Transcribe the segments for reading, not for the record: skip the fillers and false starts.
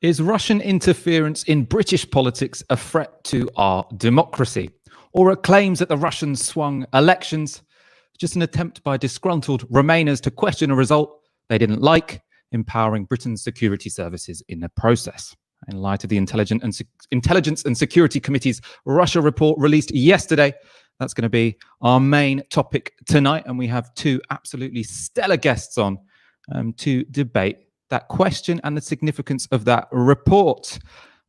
Is Russian interference in British politics a threat to our democracy? Or are claims that the Russians swung elections just an attempt by disgruntled Remainers to question a result they didn't like, empowering Britain's security services in the process? In light of the Intelligence and Security Committee's Russia report released yesterday, that's going to be our main topic tonight. And we have two absolutely stellar guests on to debate that question and the significance of that report.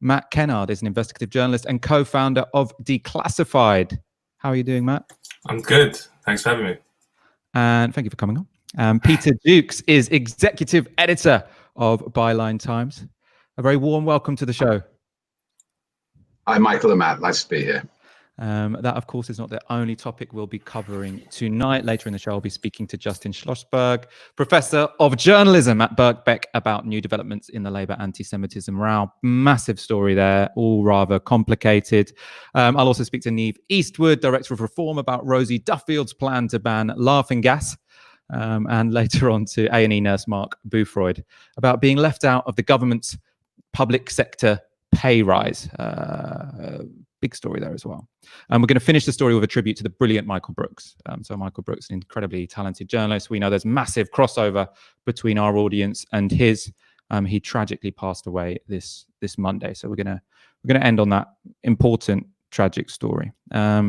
Matt Kennard is an investigative journalist and co-founder of Declassified. How are you doing, Matt? I'm good. Thanks for having me. And thank you for coming on. Peter Jukes is executive editor of Byline Times. A very warm welcome to the show. Hi, Michael and Matt. Nice to be here. That, of course, is not the only topic we'll be covering tonight. Later in the show, I'll be speaking to Justin Schlosberg, Professor of Journalism at Birkbeck, about new developments in the Labour anti-Semitism row. Massive story there, all rather complicated. I'll also speak to Niamh Eastwood, Director of Reform, about Rosie Duffield's plan to ban laughing gas. And later on to A&E nurse Mark Boothroyd about being left out of the government's public sector pay rise. Big story there as well. And we're going to finish the story with a tribute to the brilliant Michael Brooks. So Michael Brooks, an incredibly talented journalist. We know there's massive crossover between our audience and his. He tragically passed away this Monday. So we're going to end on that important tragic story.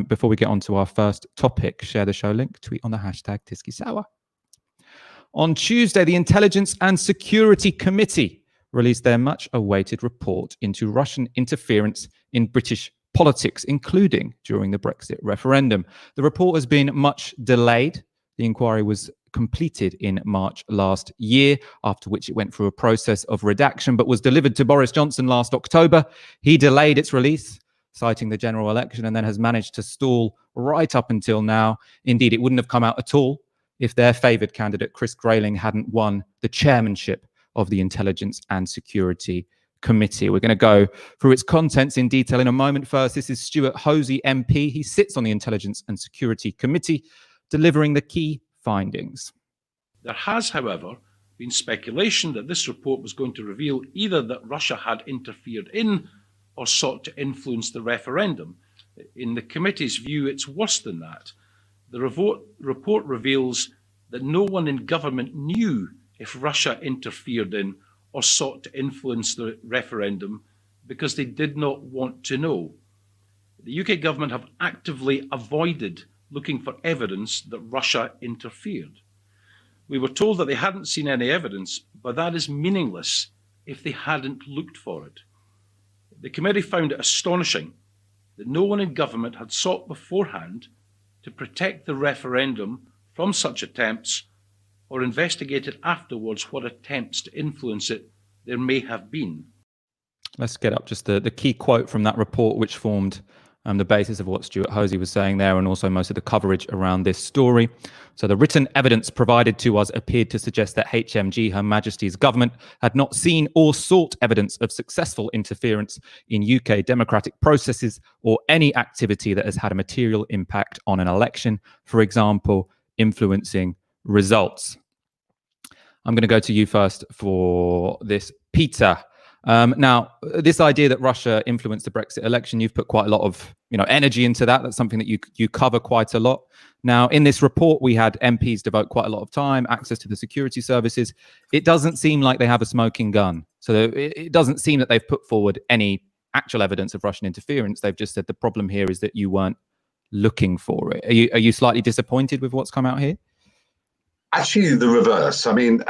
Before we get on to our first topic, share the show link, tweet on the hashtag #TiskiSour. On Tuesday, the Intelligence and Security Committee released their much-awaited report into Russian interference in British politics, including during the Brexit referendum. The report has been much delayed. The inquiry was completed in March last year, after which it went through a process of redaction, but was delivered to Boris Johnson last October. He delayed its release, citing the general election, and then has managed to stall right up until now. Indeed, it wouldn't have come out at all if their favoured candidate, Chris Grayling, hadn't won the chairmanship of the Intelligence and Security Committee. We're going to go through its contents in detail in a moment. First, this is Stuart Hosey, MP. He sits on the Intelligence and Security Committee, delivering the key findings. There has, however, been speculation that this report was going to reveal either that Russia had interfered in or sought to influence the referendum. In the committee's view, it's worse than that. The report reveals that no one in government knew if Russia interfered in or sought to influence the referendum because they did not want to know. The UK government have actively avoided looking for evidence that Russia interfered. We were told that they hadn't seen any evidence, but that is meaningless if they hadn't looked for it. The committee found it astonishing that no one in government had sought beforehand to protect the referendum from such attempts or investigated afterwards what attempts to influence it there may have been. Let's get up just the key quote from that report, which formed the basis of what Stuart Hosey was saying there, and also most of the coverage around this story. So the written evidence provided to us appeared to suggest that HMG, Her Majesty's government, had not seen or sought evidence of successful interference in UK democratic processes or any activity that has had a material impact on an election, for example, influencing results. I'm going to go to you first for this, Peter. Now, this idea that Russia influenced the Brexit election, you've put quite a lot of energy into that. That's something that you cover quite a lot. Now, in this report, we had MPs devote quite a lot of time, access to the security services. It doesn't seem like they have a smoking gun. So it doesn't seem that they've put forward any actual evidence of Russian interference. They've just said the problem here is that you weren't looking for it. Are you slightly disappointed with what's come out here? Actually, the reverse. I mean,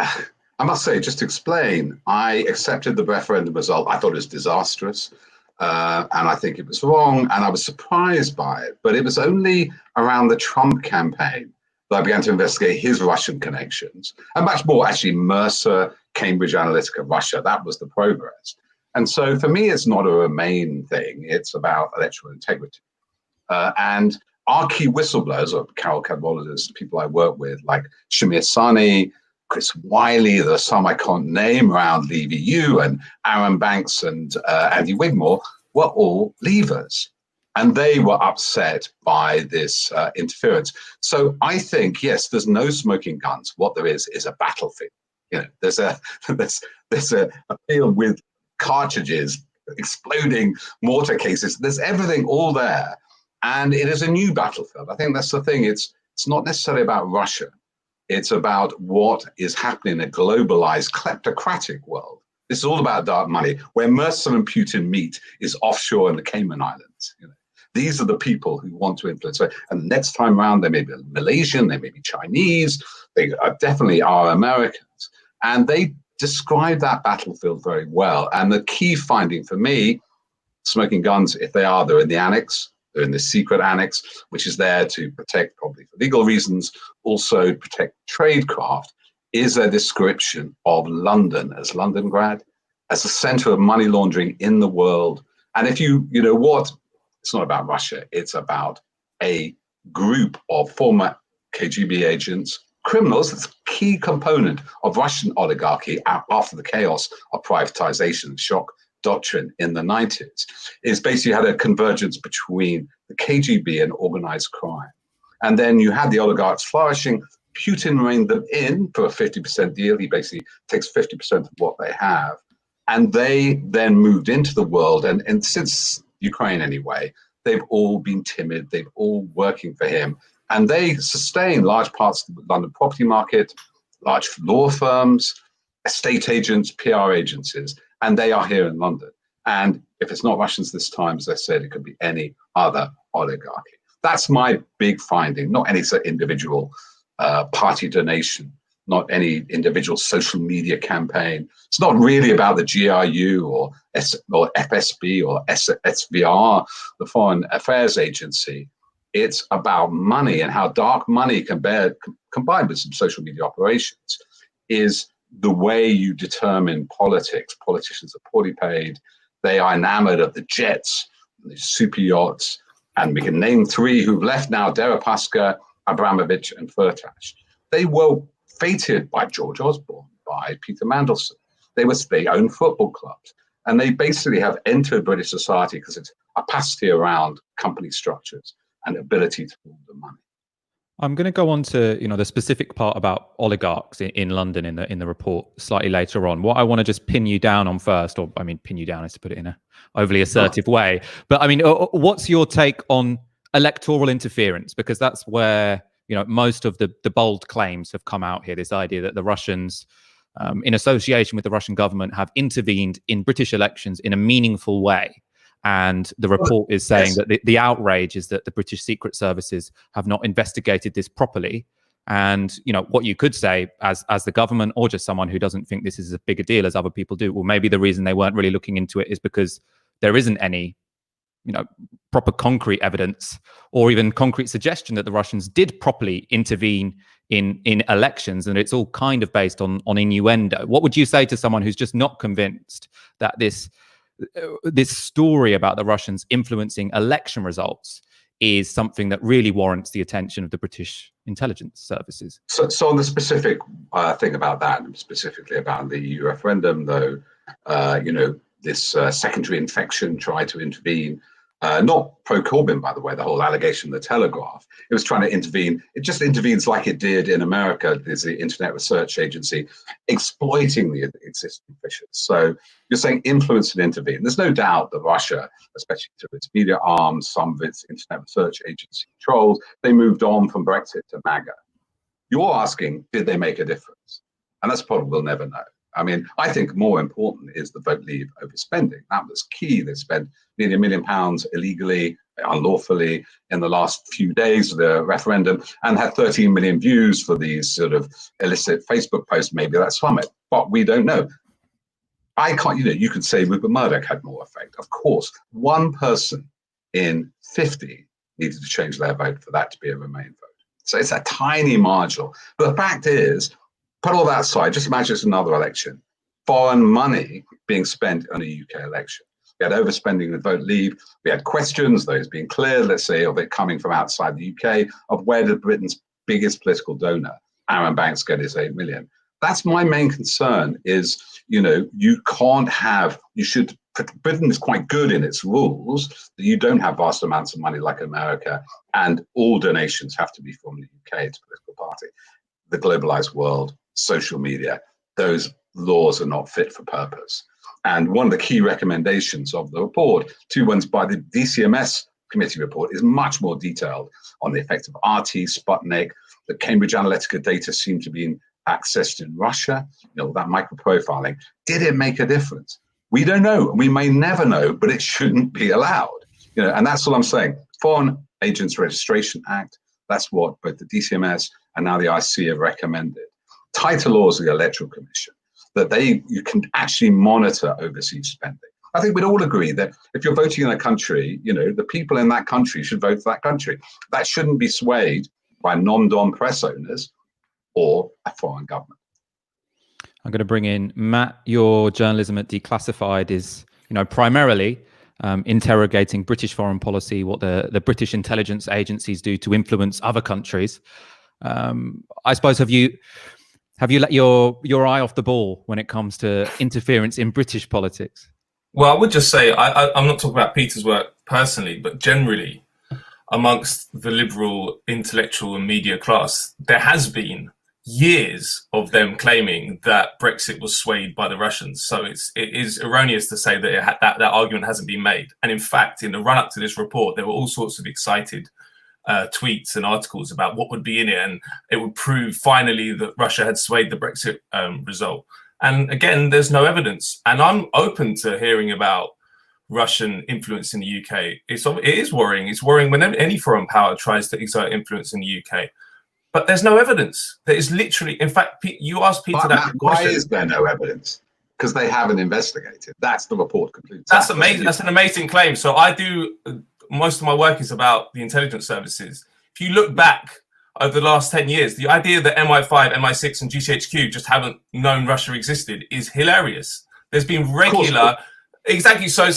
I must say, just to explain, I accepted the referendum result. I thought it was disastrous, and I think it was wrong, and I was surprised by it. But it was only around the Trump campaign that I began to investigate his Russian connections, and much more, actually, Mercer, Cambridge Analytica, Russia. That was the progress. And so for me, it's not a Remain thing. It's about electoral integrity. And our key whistleblowers, or Carol Cadwallader's people I work with, like Shamir Sani, Chris Wiley, there's some I can't name around LeaveEU, and Aaron Banks and Andy Wigmore, were all leavers. And they were upset by this interference. So I think, yes, there's no smoking guns. What there is a battlefield. There's a field with cartridges, exploding mortar cases. There's everything all there. And it is a new battlefield. I think that's the thing. It's not necessarily about Russia. It's about what is happening in a globalized, kleptocratic world. This is all about dark money. Where Mercer and Putin meet is offshore in the Cayman Islands. These are the people who want to influence. And the next time around, they may be Malaysian, they may be Chinese, they definitely are Americans. And they describe that battlefield very well. And the key finding for me, smoking guns, if they are, they're in the annex. They're in the secret annex, which is there to protect, probably for legal reasons, also protect tradecraft, is a description of London as Londongrad, as a center of money laundering in the world. And if you know what, it's not about Russia, it's about a group of former KGB agents, criminals. That's a key component of Russian oligarchy after the chaos of privatization and shock doctrine in the 90s, is basically had a convergence between the KGB and organized crime. And then you had the oligarchs flourishing. Putin reined them in for a 50% deal. He basically takes 50% of what they have. And they then moved into the world. And since Ukraine anyway, they've all been timid. They've all working for him. And they sustain large parts of the London property market, large law firms, estate agents, PR agencies. And they are here in London. And if it's not Russians this time, as I said, it could be any other oligarchy. That's my big finding, not any individual party donation, not any individual social media campaign. It's not really about the GRU or FSB or SVR, the Foreign Affairs Agency. It's about money and how dark money combined with some social media operations is the way you determine politics. Politicians are poorly paid. They are enamored of the jets, the super yachts, and we can name three who've left now: Deripaska, Abramovich, and Firtash. They were fated by George Osborne, by Peter Mandelson. They own football clubs, and they basically have entered British society because it's opacity around company structures and ability to hold the money. I'm going to go on to the specific part about oligarchs in London in the report slightly later on. What I want to just pin you down on first, or I mean pin you down is to put it in a overly assertive way. But I mean, what's your take on electoral interference? Because that's where most of the bold claims have come out here. This idea that the Russians, in association with the Russian government, have intervened in British elections in a meaningful way. And the report is saying that the outrage is that the British secret services have not investigated this properly. And, what you could say as the government, or just someone who doesn't think this is as big a deal as other people do, well, maybe the reason they weren't really looking into it is because there isn't any, proper concrete evidence or even concrete suggestion that the Russians did properly intervene in elections. And it's all kind of based on innuendo. What would you say to someone who's just not convinced that this story about the Russians influencing election results is something that really warrants the attention of the British intelligence services? So on the specific thing about that, and specifically about the EU referendum, though, this secondary infection tried to intervene, not pro-Corbyn, by the way, the whole allegation in the Telegraph. It was trying to intervene. It just intervenes like it did in America. There's the Internet Research Agency exploiting the existing fissures. So you're saying influence and intervene. There's no doubt that Russia, especially to its media arms, some of its Internet Research Agency trolls, they moved on from Brexit to MAGA. You're asking, did they make a difference? And that's probably we'll never know. I mean, I think more important is the Vote Leave overspending. That was key. They spent nearly £1 million illegally, unlawfully in the last few days of the referendum, and had 13 million views for these sort of illicit Facebook posts. Maybe that's from it, but we don't know. I can't, you could say Rupert Murdoch had more effect. Of course, one person in 50 needed to change their vote for that to be a Remain vote. So it's a tiny marginal. But the fact is, put all that aside, just imagine it's another election. Foreign money being spent on a UK election. We had overspending with Vote Leave. We had questions, those being cleared, let's say, of it coming from outside the UK, of where did Britain's biggest political donor, Aaron Banks, get his 8 million. That's my main concern is, you can't have, Britain is quite good in its rules that you don't have vast amounts of money like America, and all donations have to be from the UK to a political party. The globalized world, social media, those laws are not fit for purpose. And one of the key recommendations of the report, two ones by the DCMS committee report, is much more detailed on the effect of RT, Sputnik, the Cambridge Analytica data seemed to be accessed in Russia, that microprofiling. Did it make a difference? We don't know. We may never know, but it shouldn't be allowed. And that's what I'm saying. Foreign Agents Registration Act, that's what both the DCMS and now the IC have recommended. Tighter laws of the Electoral Commission, that you can actually monitor overseas spending. I think we'd all agree that if you're voting in a country, the people in that country should vote for that country. That shouldn't be swayed by non-dom press owners or a foreign government. I'm going to bring in Matt. Your journalism at Declassified is, primarily interrogating British foreign policy, what the British intelligence agencies do to influence other countries. I suppose have you let your eye off the ball when it comes to interference in British politics? Well, I would just say, I'm not talking about Peter's work personally, but generally amongst the liberal intellectual and media class, there has been years of them claiming that Brexit was swayed by the Russians. So it is erroneous to say that that argument hasn't been made. And in fact, in the run-up to this report, there were all sorts of excited tweets and articles about what would be in it, and it would prove finally that Russia had swayed the Brexit result. And again, there's no evidence. And I'm open to hearing about Russian influence in the UK. It is worrying. It's worrying whenever any foreign power tries to exert influence in the UK. But there's no evidence. There is literally, in fact, you asked Peter that question. Why is there no evidence? Because they haven't investigated. That's the report concludes. That's amazing. That's an amazing claim. So I do, most of my work is about the intelligence services. If you look back over the last 10 years, the idea that MI5, MI6 and GCHQ just haven't known Russia existed is hilarious. There's been regular, exactly. So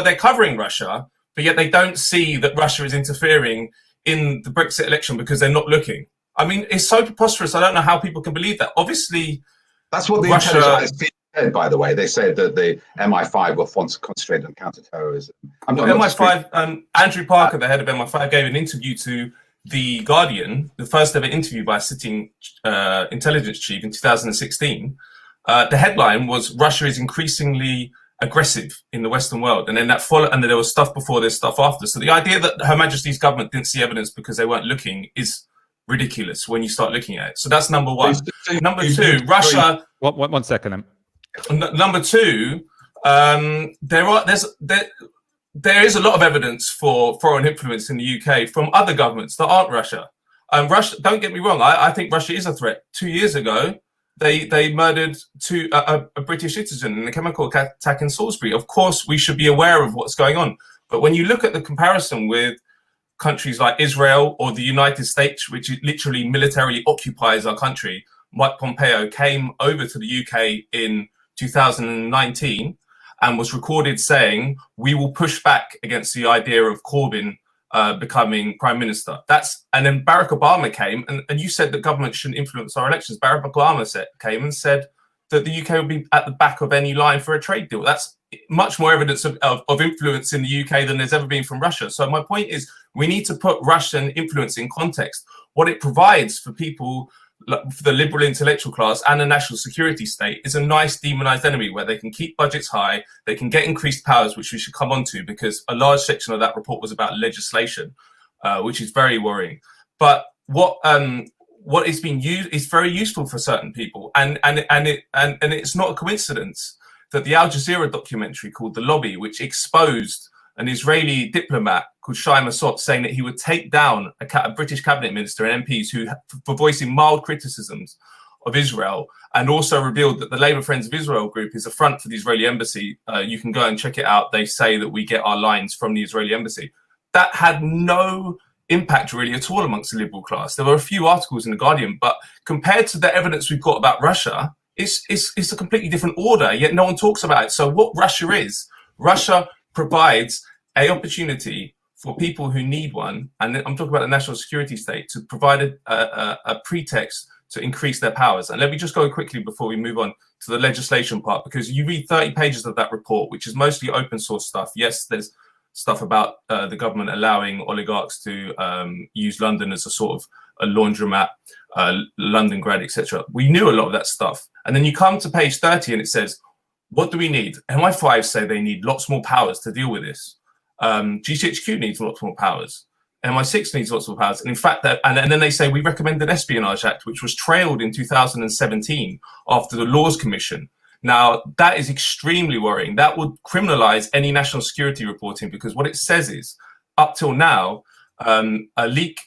they're covering Russia, but yet they don't see that Russia is interfering in the Brexit election because they're not looking. I mean, it's so preposterous. I don't know how people can believe that. Obviously, that's what the intelligence said, by the way. They said that the MI5 will concentrate on counterterrorism. MI5, Andrew Parker, the head of MI5, gave an interview to The Guardian, the first ever interview by a sitting intelligence chief in 2016. The headline was "Russia is increasingly aggressive in the Western world," and then that followed, and there was stuff before, there's stuff after. So the idea that Her Majesty's government didn't see evidence because they weren't looking is ridiculous when you start looking at it. So that's number one. Number two, Russia. One second. Number two, there is a lot of evidence for foreign influence in the UK from other governments that aren't Russia. Russia, don't get me wrong, I think Russia is a threat. 2 years ago, they murdered a British citizen in a chemical attack in Salisbury. Of course, we should be aware of what's going on. But when you look at the comparison with countries like Israel or the United States, which literally militarily occupies our country, Mike Pompeo came over to the UK in 2019 and was recorded saying, "We will push back against the idea of Corbyn becoming prime minister." And then Barack Obama came, and you said that government shouldn't influence our elections. Barack Obama came and said that the UK would be at the back of any line for a trade deal. That's much more evidence of influence in the UK than there's ever been from Russia. So my point is, we need to put Russian influence in context. What it provides for people, for the liberal intellectual class and the national security state, is a nice demonized enemy where they can keep budgets high, they can get increased powers, which we should come on to, because a large section of that report was about legislation, which is very worrying. But what is being used is very useful for certain people, and it's not a coincidence that the Al Jazeera documentary called The Lobby, which exposed an Israeli diplomat called Shai Masot saying that he would take down a British cabinet minister and MPs for voicing mild criticisms of Israel, and also revealed that the Labour Friends of Israel group is a front for the Israeli embassy. You can go and check it out. They say that we get our lines from the Israeli embassy. That had no impact really at all amongst the liberal class. There were a few articles in The Guardian, but compared to the evidence we've got about Russia, it's a completely different order, yet no one talks about it. So what Russia provides an opportunity for people who need one, and I'm talking about the national security state, to provide a pretext to increase their powers. And let me just go quickly before we move on to the legislation part, because you read 30 pages of that report, which is mostly open source stuff. Yes, there's stuff about the government allowing oligarchs to use London as a sort of a laundromat, London grad, etc. We knew a lot of that stuff. And then you come to page 30 and it says, What do we need? MI5 say they need lots more powers to deal with this. GCHQ needs lots more powers. MI6 needs lots more powers. And in fact, and then they say we recommend an Espionage Act, which was trailed in 2017 after the Laws Commission. Now, that is extremely worrying. That would criminalize any national security reporting, because what it says is, up till now, a leak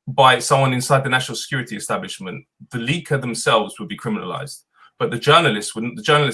by someone inside the national security establishment, the leaker themselves would be criminalized, but the journalist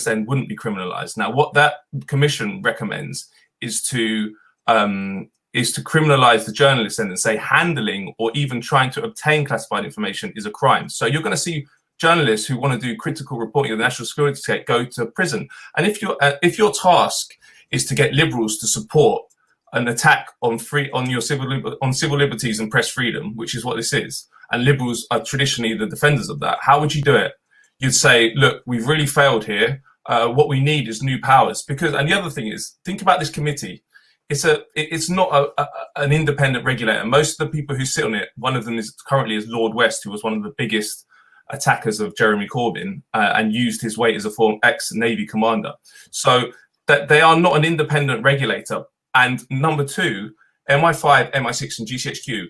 then wouldn't be criminalized. Now, what that commission recommends is to criminalize the journalist and say handling or even trying to obtain classified information is a crime. So you're going to see journalists who want to do critical reporting of the national security state go to prison. And if your task is to get liberals to support an attack on civil liberties and press freedom, which is what this is, and liberals are traditionally the defenders of that, how would you do it? You'd say, look, we've really failed here. What we need is new powers. And the other thing is, think about this committee. It's not an independent regulator. Most of the people who sit on it, one of them is currently Lord West, who was one of the biggest attackers of Jeremy Corbyn and used his weight as a former ex-Navy commander. So that they are not an independent regulator. And number two, MI5, MI6 and GCHQ,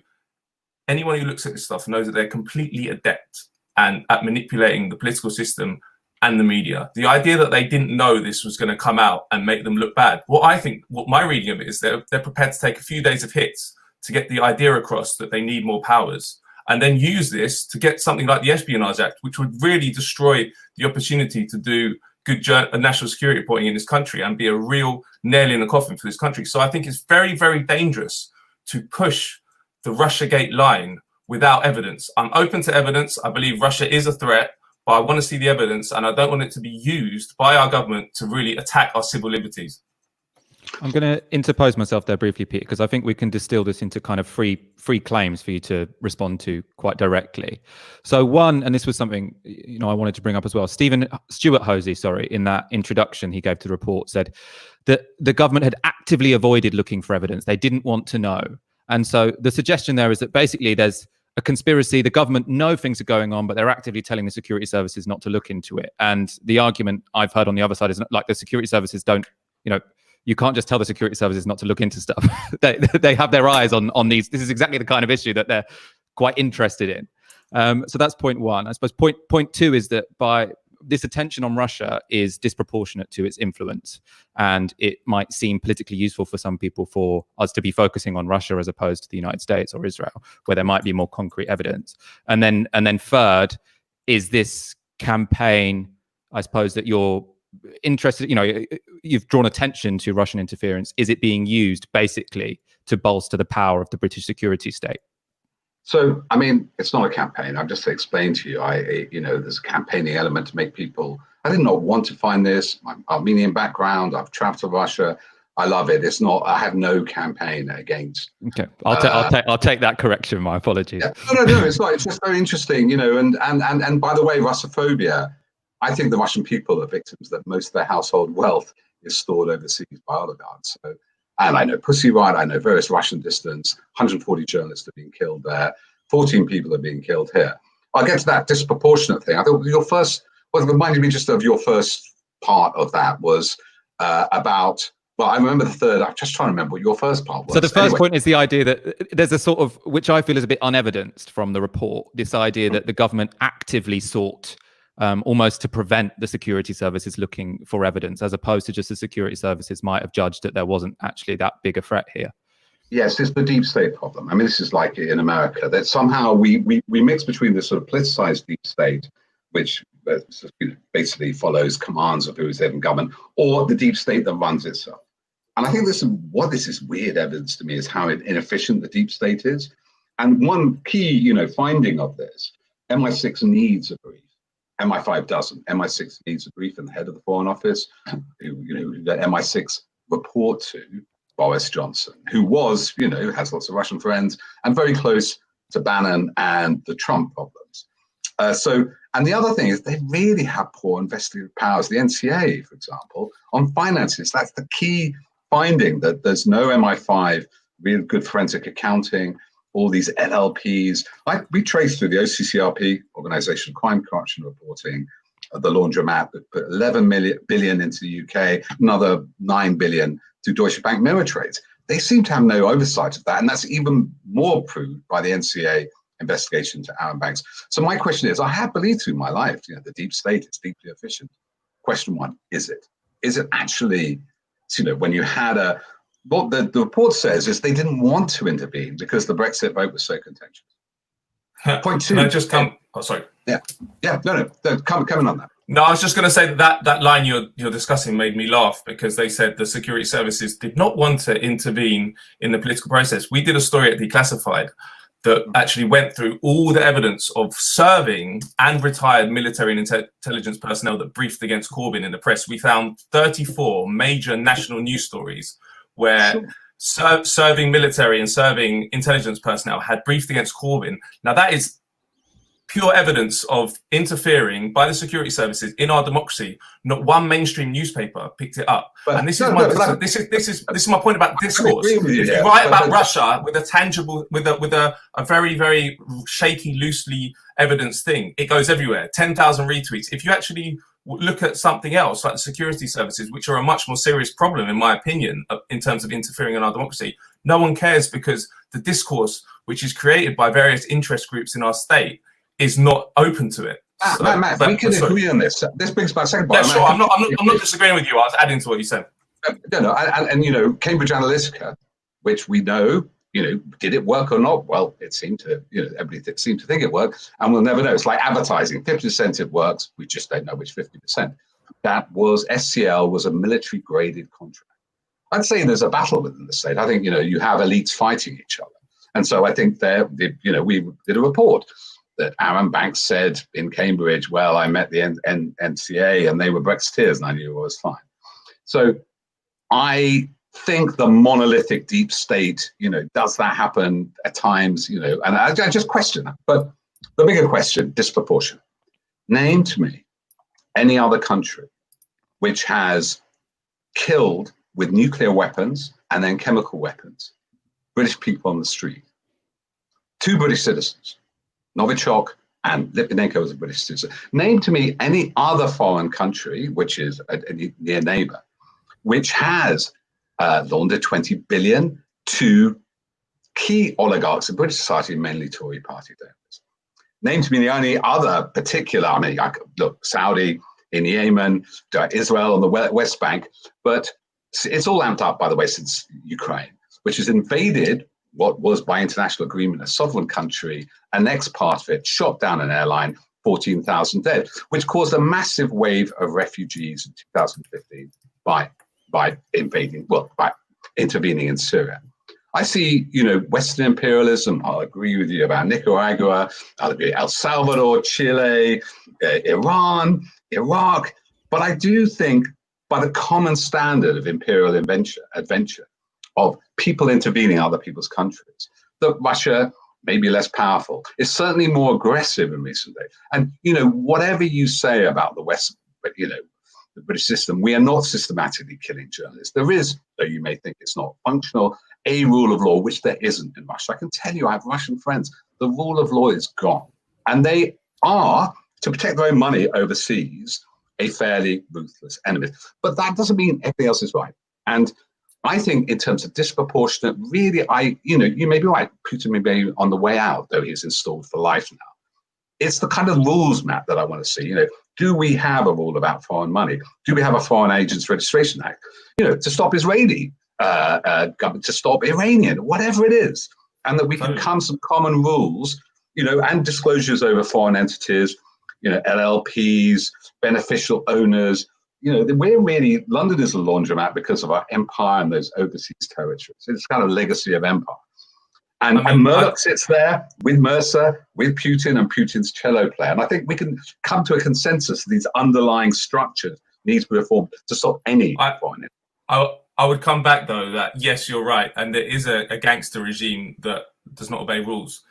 anyone who looks at this stuff knows that they're completely adept and at manipulating the political system and the media. The idea that they didn't know this was going to come out and make them look bad. What my reading of it is they're prepared to take a few days of hits to get the idea across that they need more powers, and then use this to get something like the Espionage Act, which would really destroy the opportunity to do good national security reporting in this country and be a real nail in the coffin for this country. So I think it's very, very dangerous to push the Russiagate line without evidence. I'm open to evidence. I believe Russia is a threat, but I want to see the evidence, and I don't want it to be used by our government to really attack our civil liberties. I'm going to interpose myself there briefly, Peter, because I think we can distill this into kind of three claims for you to respond to quite directly. So one, and this was something I wanted to bring up as well. Stuart Hosey, in that introduction he gave to the report, said that the government had actively avoided looking for evidence. They didn't want to know. And so the suggestion there is that basically there's a conspiracy. The government know things are going on, but they're actively telling the security services not to look into it. And the argument I've heard on the other side is like the security services don't, you can't just tell the security services not to look into stuff. they have their eyes on these. This is exactly the kind of issue that they're quite interested in. So that's point one. I suppose point two is that by this attention on Russia is disproportionate to its influence, and it might seem politically useful for some people for us to be focusing on Russia as opposed to the United States or Israel, where there might be more concrete evidence. And then third is this campaign, I suppose, that you're interested, you've drawn attention to Russian interference. Is it being used basically to bolster the power of the British security state? So, I mean, it's not a campaign. I've just explained to you, there's a campaigning element to make people, I did not want to find this. I'm Armenian background. I've traveled to Russia. I love it. It's not, I have no campaign against. Okay. I'll take that correction. My apologies. Yeah, no, it's not. It's just very interesting, and by the way, Russophobia, I think the Russian people are victims that most of their household wealth is stored overseas by oligarchs. So, and I know Pussy Riot, I know various Russian dissidents, 140 journalists are being killed there, 14 people are being killed here. I'll get to that disproportionate thing. I thought what reminded me just of your first part of that was about, well, I remember the third, I'm just trying to remember what your first part was. So the first point is the idea that there's a sort of, which I feel is a bit unevidenced from the report, this idea that the government actively sought almost to prevent the security services looking for evidence, as opposed to just the security services might have judged that there wasn't actually that big a threat here. Yes, it's the deep state problem. I mean, this is like in America, that somehow we mix between this sort of politicized deep state, which basically follows commands of who is in government, or the deep state that runs itself. And I think this is weird evidence to me is how inefficient the deep state is. And one key, finding of this, MI6 needs a brief. MI5 doesn't. MI6 needs a brief in the head of the Foreign Office, who let MI6 report to Boris Johnson, who was, has lots of Russian friends and very close to Bannon and the Trump problems. And the other thing is they really have poor investigative powers. The NCA, for example, on finances, that's the key finding, that there's no MI5, real good forensic accounting, all these LLPs. We traced through the OCCRP, Organisation of Crime, Corruption Reporting, the laundromat that put 11 billion into the UK, another 9 billion to Deutsche Bank mirror trades. They seem to have no oversight of that, and that's even more proved by the NCA investigation to Arab banks. So my question is, I have believed through my life, the deep state is deeply efficient. Question one, is it? Is it actually, when you had what the report says is they didn't want to intervene because the Brexit vote was so contentious. Point two. Can I just come? Oh, sorry. Yeah. No. Coming on that. No, I was just going to say that line you're discussing made me laugh, because they said the security services did not want to intervene in the political process. We did a story at Declassified that actually went through all the evidence of serving and retired military and intelligence personnel that briefed against Corbyn in the press. We found 34 major national news stories where serving military and serving intelligence personnel had briefed against Corbyn. Now, that is pure evidence of interfering by the security services in our democracy. Not one mainstream newspaper picked it up. But and this is my point about discourse. If you write about Russia with a tangible, with a very, very shaky, loosely evidenced thing, it goes everywhere. 10,000 retweets. If you actually look at something else like the security services, which are a much more serious problem, in my opinion, in terms of interfering in our democracy, no one cares, because the discourse, which is created by various interest groups in our state, is not open to it. Matt, we can agree on this. This brings my second point. Yeah, sure. I'm not disagreeing with you. I was adding to what you said. No. And Cambridge Analytica, which we know, did it work or not? Well, it seemed to, everybody seemed to think it worked, and we'll never know. It's like advertising. 50% it works. We just don't know which 50%. That was SCL was a military graded contract. I'd say there's a battle within the state. I think, you have elites fighting each other. And so I think we did a report that Aaron Banks said in Cambridge, well, I met the NCA and they were Brexiteers and I knew it was fine. So I think the monolithic deep state, does that happen at times, and I just question that. But the bigger question, disproportionate. Name to me any other country which has killed with nuclear weapons and then chemical weapons British people on the street. 2 British citizens. Novichok and Litvinenko was a British citizen. Name to me any other foreign country, which is a near neighbor, which has laundered 20 billion to key oligarchs in British society, mainly Tory party donors. Name to me the only other particular, look, Saudi in Yemen, Israel on the West Bank, but it's all amped up, by the way, since Ukraine, which has invaded what was by international agreement a sovereign country, an ex-part of it, shot down an airline, 14,000 dead, which caused a massive wave of refugees in 2015 by intervening in Syria. I see, Western imperialism. I'll agree with you about Nicaragua. I'll agree El Salvador, Chile, Iran, Iraq. But I do think by the common standard of imperial adventure, of people intervening in other people's countries, that Russia may be less powerful. It's certainly more aggressive in recent days. And, whatever you say about the West, the British system, we are not systematically killing journalists. There is, though you may think it's not functional, a rule of law, which there isn't in Russia. I can tell you, I have Russian friends. The rule of law is gone. And they are, to protect their own money overseas, a fairly ruthless enemy. But that doesn't mean everything else is right. And I think in terms of disproportionate, really, you may be right, Putin may be on the way out, though he's installed for life now. It's the kind of rules, Matt, that I want to see. Do we have a rule about foreign money? Do we have a Foreign Agents Registration Act? To stop Israeli government, to stop Iranian, whatever it is, and that we can come some common rules, and disclosures over foreign entities, LLPs, beneficial owners. London is a laundromat because of our empire and those overseas territories. It's kind of legacy of empire. And Murdoch sits there with Mercer, with Putin and Putin's cello player. And I think we can come to a consensus that these underlying structures need to be reformed to stop any foreign. I would come back, though, that yes, you're right. And there is a gangster regime that does not obey rules.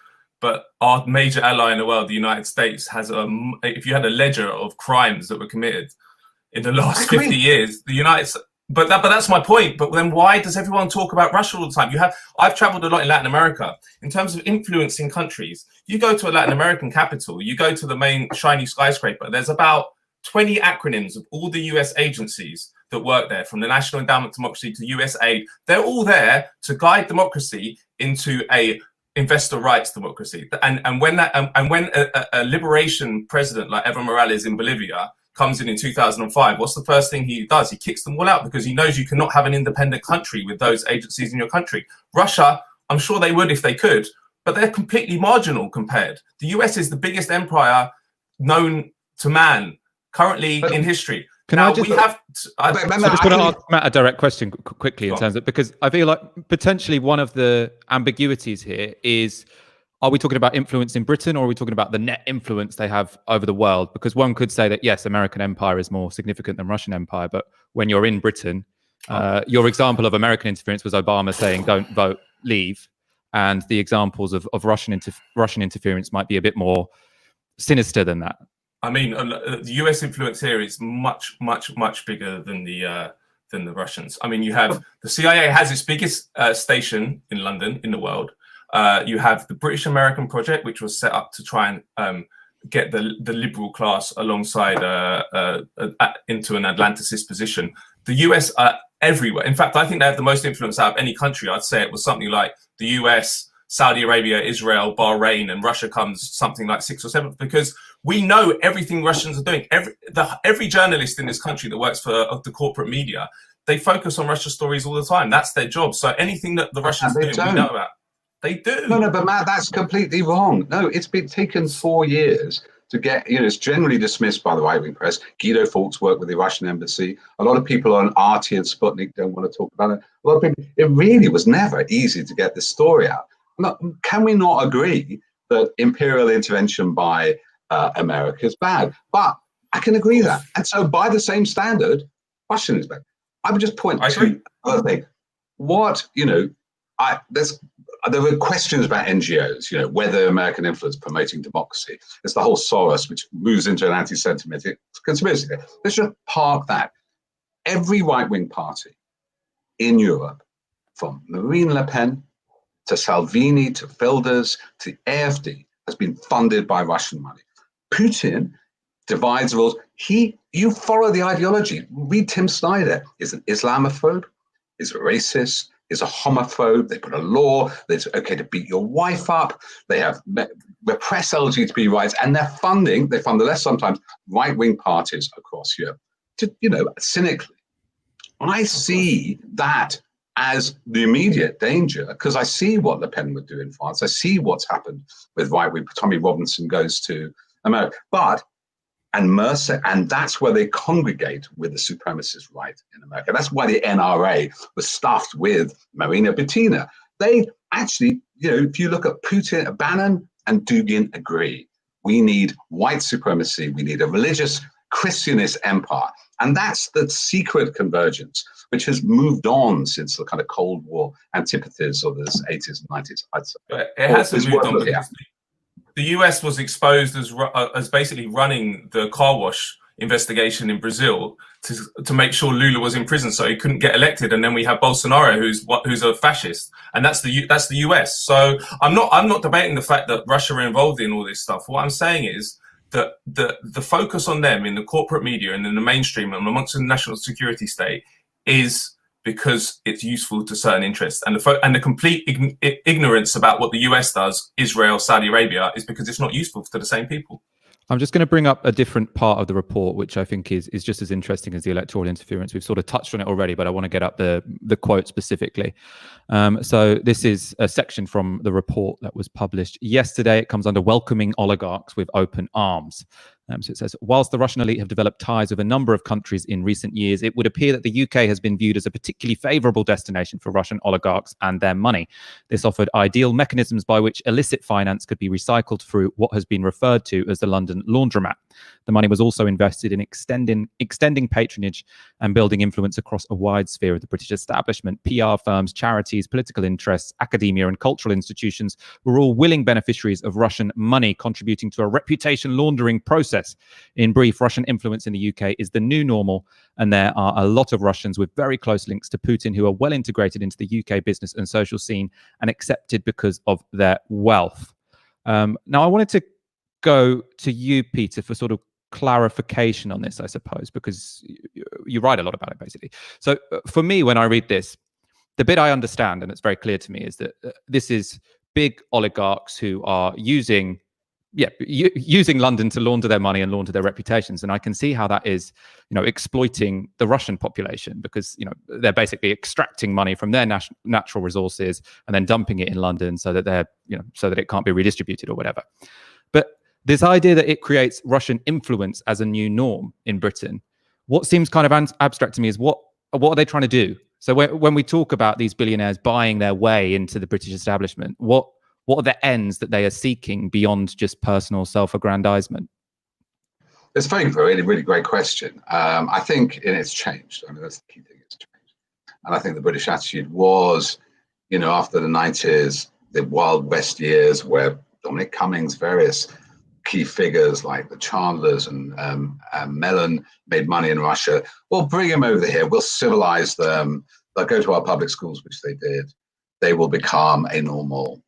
But our major ally in the world, the United States, has if you had a ledger of crimes that were committed in the last 50 years, the United States. But that's my point. But then why does everyone talk about Russia all the time? I've traveled a lot in Latin America. In terms of influencing countries, you go to a Latin American capital, you go to the main shiny skyscraper, there's about 20 acronyms of all the US agencies that work there, from the National Endowment for Democracy to USAID. They're all there to guide democracy into a investor rights democracy. And when a liberation president like Evo Morales in Bolivia comes in 2005, what's the first thing he does? He kicks them all out because he knows you cannot have an independent country with those agencies in your country. Russia, I'm sure they would if they could, but they're completely marginal compared. The US is the biggest empire known to man currently in history. I just want to ask Matt a direct question quickly in terms of, because I feel like potentially one of the ambiguities here is, are we talking about influence in Britain, or are we talking about the net influence they have over the world? Because one could say that, yes, American empire is more significant than Russian empire, but when you're in Britain, your example of American interference was Obama saying, don't vote, leave. And the examples of Russian interference might be a bit more sinister than that. I mean, the US influence here is much, much, much bigger than the Russians. I mean, you have the CIA has its biggest station in London in the world. You have the British American Project, which was set up to try and get the liberal class alongside into an Atlanticist position. The US are everywhere. In fact, I think they have the most influence out of any country. I'd say it was something like the US, Saudi Arabia, Israel, Bahrain, and Russia comes something like 6th or 7th, because we know everything Russians are doing. Every journalist in this country that works for the corporate media, they focus on Russia stories all the time. That's their job. So anything that the Russians do, we know about. They do. No, but Matt, that's completely wrong. No, it's been taken 4 years to get, it's generally dismissed by the right-wing press. Guido Fawkes worked with the Russian embassy. A lot of people on RT and Sputnik don't want to talk about it. A lot of people, it really was never easy to get this story out. Now, can we not agree that imperial intervention by America is bad? But I can agree that. And so by the same standard, Russian is bad. I would just point to another thing. There were questions about NGOs, whether American influence promoting democracy. It's the whole Soros, which moves into an anti-Semitic conspiracy. Let's just park that. Every right-wing party in Europe, from Marine Le Pen to Salvini to Wilders to AfD, has been funded by Russian money. Putin divides the rules. You follow the ideology. Read Tim Snyder. Is an Islamophobe, is a racist, is a homophobe. They put a law that it's okay to beat your wife up. They have repress LGBT rights, and they fund the less sometimes right-wing parties across Europe. Cynically, I see that as the immediate danger, because I see what Le Pen would do in France. I see what's happened with right-wing. Tommy Robinson goes to America, and Mercer, and that's where they congregate with the supremacist right in America. That's why the NRA was stuffed with Marina Bettina. They actually, if you look at Putin, Bannon and Dugin agree. We need white supremacy. We need a religious Christianist empire. And that's the secret convergence, which has moved on since the kind of Cold War antipathies of the 80s and 90s. I'd say. But it hasn't moved on. The US was exposed as basically running the car wash investigation in Brazil to make sure Lula was in prison so he couldn't get elected, and then we have Bolsonaro who's a fascist, and that's the US. So I'm not debating the fact that Russia are involved in all this stuff. What I'm saying is that the focus on them in the corporate media and in the mainstream and amongst the national security state is because it's useful to certain interests, and the complete ignorance about what the US does, Israel, Saudi Arabia, is because it's not useful to the same people. I'm just going to bring up a different part of the report, which I think is just as interesting as the electoral interference. We've sort of touched on it already, but I want to get up the quote specifically. So this is a section from the report that was published yesterday. It comes under welcoming oligarchs with open arms. So it says, whilst the Russian elite have developed ties with a number of countries in recent years, it would appear that the UK has been viewed as a particularly favourable destination for Russian oligarchs and their money. This offered ideal mechanisms by which illicit finance could be recycled through what has been referred to as the London laundromat. The money was also invested in extending patronage and building influence across a wide sphere of the British establishment. PR firms, charities, political interests, academia and cultural institutions were all willing beneficiaries of Russian money, contributing to a reputation laundering process. In brief, Russian influence in the UK is the new normal, and there are a lot of Russians with very close links to Putin who are well integrated into the UK business and social scene and accepted because of their wealth. Now, I wanted to go to you, Peter, for sort of clarification on this, I suppose, because you write a lot about it, basically. So for me, when I read this, the bit I understand, and it's very clear to me, is that this is big oligarchs who are using London to launder their money and launder their reputations. And I can see how that is, exploiting the Russian population, because, they're basically extracting money from their natural resources and then dumping it in London so that so that it can't be redistributed or whatever. But this idea that it creates Russian influence as a new norm in Britain, what seems kind of abstract to me is what are they trying to do? So when we talk about these billionaires buying their way into the British establishment, what are the ends that they are seeking beyond just personal self-aggrandizement? It's a really, really great question. I think it's changed. I mean, that's the key thing, it's changed. And I think the British attitude was, after the 90s, the Wild West years, where Dominic Cummings, various key figures like the Chandlers and Mellon made money in Russia. We'll bring them over here. We'll civilize them. They'll go to our public schools, which they did. They will become a normal,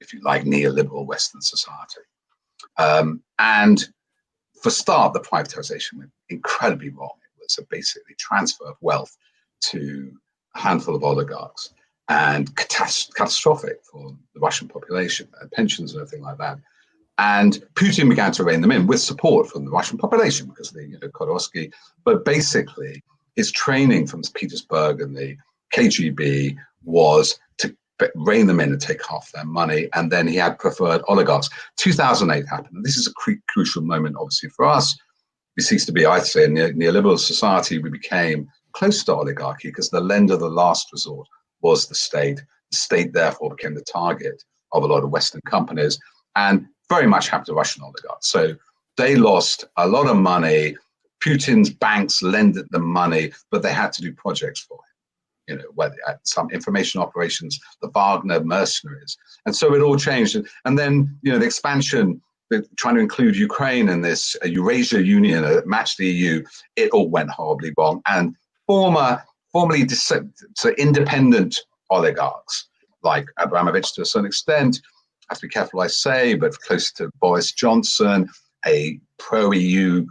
if you like, neoliberal Western society. And for start, the privatization went incredibly wrong. It was a basically transfer of wealth to a handful of oligarchs, and catastrophic for the Russian population, pensions and everything like that. And Putin began to rein them in with support from the Russian population because of the Khodorkovsky. But basically, his training from Petersburg and the KGB was to rein them in and take half their money. And then he had preferred oligarchs. 2008 happened. This is a crucial moment, obviously, for us. We ceased to be, I'd say, a neoliberal society. We became close to oligarchy because the lender, the last resort, was the state. The state, therefore, became the target of a lot of Western companies. And very much happened to Russian oligarchs. So they lost a lot of money. Putin's banks lended them money, but they had to do projects for him. Whether some information operations, the Wagner mercenaries. And so it all changed. And then, the expansion, trying to include Ukraine in this Eurasia Union, match the EU, it all went horribly wrong. And formerly independent oligarchs, like Abramovich to a certain extent, I have to be careful what I say, but close to Boris Johnson, a pro-EU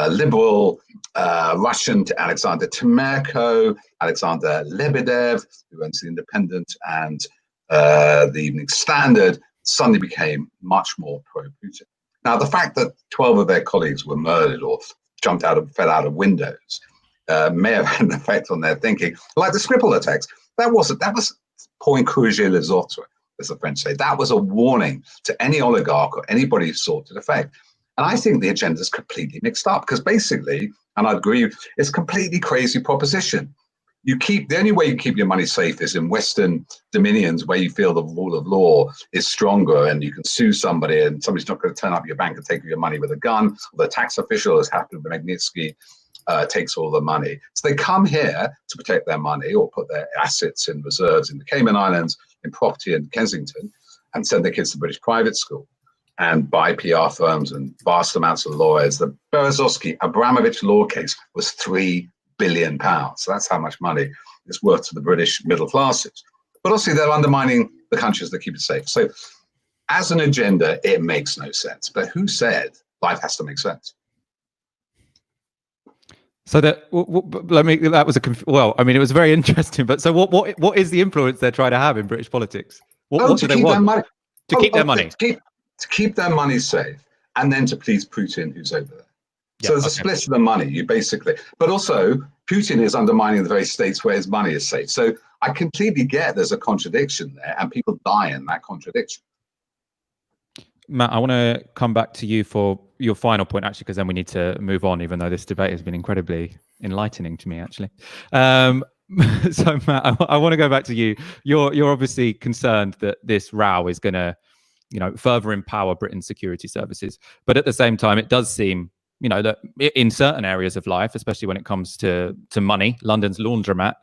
liberal Russian to Alexander Timerko, Alexander Lebedev, who owns The Independent and the Evening Standard, suddenly became much more pro-Putin. Now, the fact that 12 of their colleagues were murdered or fell out of windows may have had an effect on their thinking. Like the Skripal attacks, that was point courage les autres, as the French say. That was a warning to any oligarch or anybody who sought to defect. And I think the agenda is completely mixed up because basically, and I agree, it's a completely crazy proposition. The only way you keep your money safe is in Western dominions where you feel the rule of law is stronger and you can sue somebody and somebody's not going to turn up your bank and take your money with a gun. Or the tax official, as happened with Magnitsky, takes all the money. So they come here to protect their money or put their assets in reserves in the Cayman Islands, in property in Kensington, and send their kids to British private school and buy PR firms and vast amounts of lawyers. The Berezovsky Abramovich law case was £3 billion. So that's how much money is worth to the British middle classes. But also they're undermining the countries that keep it safe. So as an agenda, it makes no sense. But who said life has to make sense? So that it was very interesting. But so what is the influence they're trying to have in British politics? What do they want? To keep their money. To keep their money safe, and then to please Putin, who's over there. So there's a split of the money, but also Putin is undermining the very states where his money is safe. So I completely get there's a contradiction there, and people die in that contradiction. Matt, I want to come back to you for your final point, actually, because then we need to move on, even though this debate has been incredibly enlightening to me, actually. So, Matt, I want to go back to you. You're obviously concerned that this row is going to, further empower Britain's security services. But at the same time, it does seem, that in certain areas of life, especially when it comes to money, London's laundromat,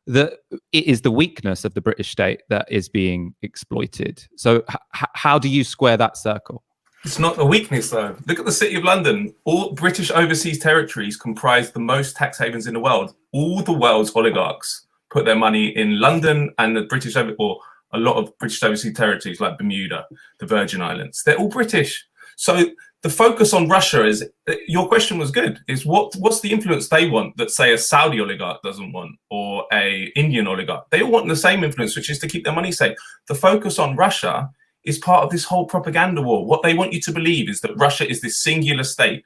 that it is the weakness of the British state that is being exploited. So how do you square that circle? It's not a weakness, though. Look at the City of London. All British overseas territories comprise the most tax havens in the world. All the world's oligarchs put their money in London and the British, or a lot of British overseas territories like Bermuda, the Virgin Islands. They're all British. So the focus on Russia is, your question was good, is what's the influence they want that, say, a Saudi oligarch doesn't want, or a Indian oligarch? They all want the same influence, which is to keep their money safe. The focus on Russia is part of this whole propaganda war. What they want you to believe is that Russia is this singular state,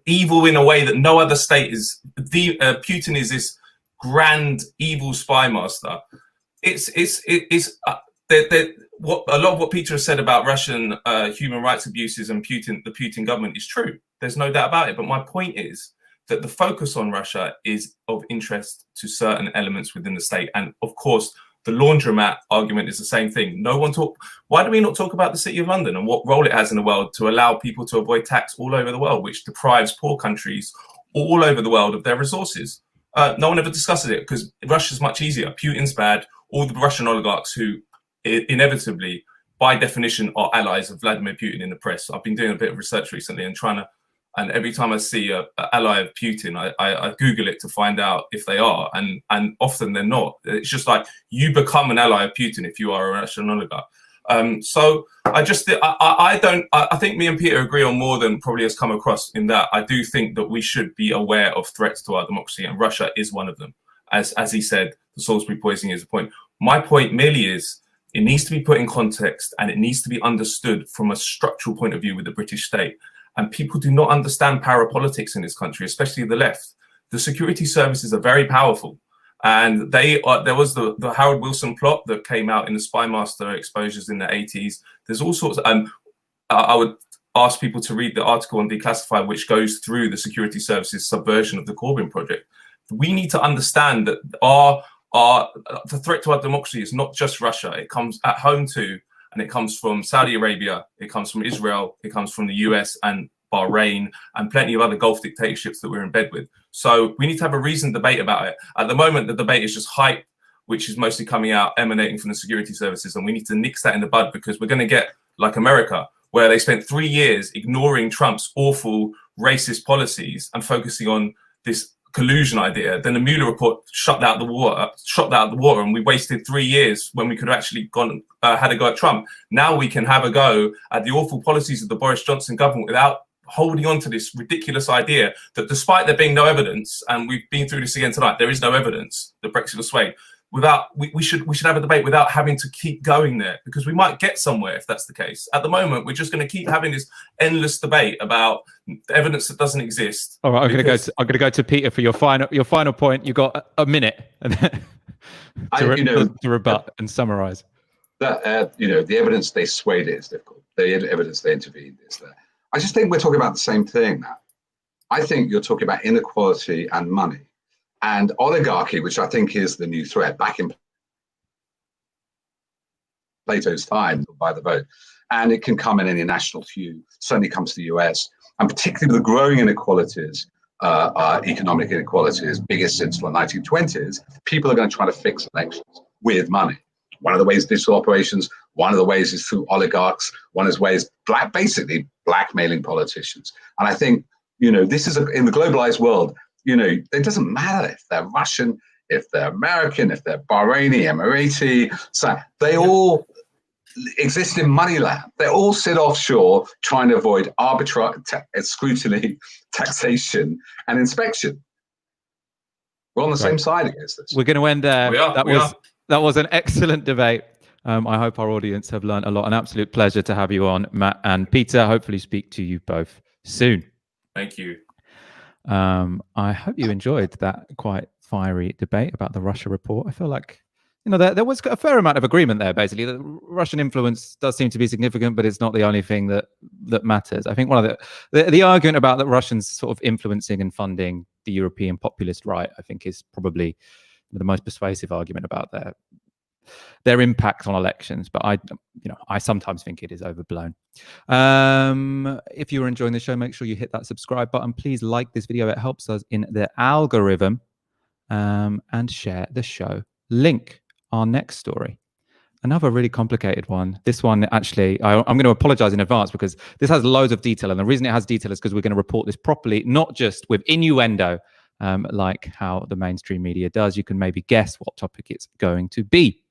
evil in a way that no other state is. Putin is this grand evil spy master. What a lot of what Peter has said about Russian human rights abuses and the Putin government is true. There's no doubt about it. But my point is that the focus on Russia is of interest to certain elements within the state. And of course, the laundromat argument is the same thing. Why do we not talk about the City of London and what role it has in the world to allow people to avoid tax all over the world, which deprives poor countries all over the world of their resources? No one ever discusses it because Russia's much easier. Putin's bad. All the Russian oligarchs who inevitably, by definition, are allies of Vladimir Putin in the press. I've been doing a bit of research recently and every time I see an ally of Putin, I Google it to find out if they are, and often they're not. It's just like you become an ally of Putin if you are a Russian oligarch. So I think me and Peter agree on more than probably has come across in that. I do think that we should be aware of threats to our democracy, and Russia is one of them. As he said, the Salisbury poisoning is a point. My point merely is it needs to be put in context and it needs to be understood from a structural point of view with the British state. And people do not understand parapolitics in this country, especially the left. The security services are very powerful. And there was the Harold Wilson plot that came out in the Spy Master exposures in the 80s. There's all sorts of, I would ask people to read the article on Declassified, which goes through the security services subversion of the Corbyn project. We need to understand that the threat to our democracy is not just Russia. It comes at home too, and it comes from Saudi Arabia, it comes from Israel, it comes from the US and Bahrain, and plenty of other Gulf dictatorships that we're in bed with. So we need to have a reasoned debate about it. At the moment, the debate is just hype, which is mostly coming out, emanating from the security services, and we need to nix that in the bud, because we're going to get like America, where they spent 3 years ignoring Trump's awful racist policies and focusing on this collusion idea. Then the Mueller report shut out the water, and we wasted 3 years when we could have actually had a go at Trump. Now we can have a go at the awful policies of the Boris Johnson government without holding on to this ridiculous idea that, despite there being no evidence, and we've been through this again tonight, there is no evidence that Brexit was swayed. We should have a debate without having to keep going there, because we might get somewhere if that's the case. At the moment, we're just going to keep having this endless debate about evidence that doesn't exist. All right, I'm going to go to Peter for your final point. You got a minute to rebut and summarise. That the evidence they swayed it is difficult. The evidence they intervened is there. I just think we're talking about the same thing now. I think you're talking about inequality and money. And oligarchy, which I think is the new threat, back in Plato's time, by the vote. And it can come in any national hue, certainly comes to the US, and particularly the growing inequalities, economic inequalities, biggest since the 1920s, people are going to try to fix elections with money. One of the ways digital operations, one of the ways is through oligarchs, one of the ways basically blackmailing politicians. And I think, this is in the globalized world, it doesn't matter if they're Russian, if they're American, if they're Bahraini, Emirati, so they all exist in money land. They all sit offshore trying to avoid arbitrary scrutiny, taxation, and inspection. We're on the same side against this. We're going to end there. That was an excellent debate. I hope our audience have learned a lot. An absolute pleasure to have you on, Matt and Peter. Hopefully speak to you both soon. Thank you. I hope you enjoyed that quite fiery debate about the Russia report. I feel like, there was a fair amount of agreement there, basically. The Russian influence does seem to be significant, but it's not the only thing that matters. I think one of the argument about the Russians sort of influencing and funding the European populist right, I think, is probably the most persuasive argument about their impact on elections, but I sometimes think it is overblown. If you're enjoying the show, make sure you hit that subscribe button. Please like this video; it helps us in the algorithm. And share the show link. Our next story, another really complicated one. This one, actually, I'm going to apologize in advance because this has loads of detail, and the reason it has detail is because we're going to report this properly, not just with innuendo, like how the mainstream media does. You can maybe guess what topic it's going to be.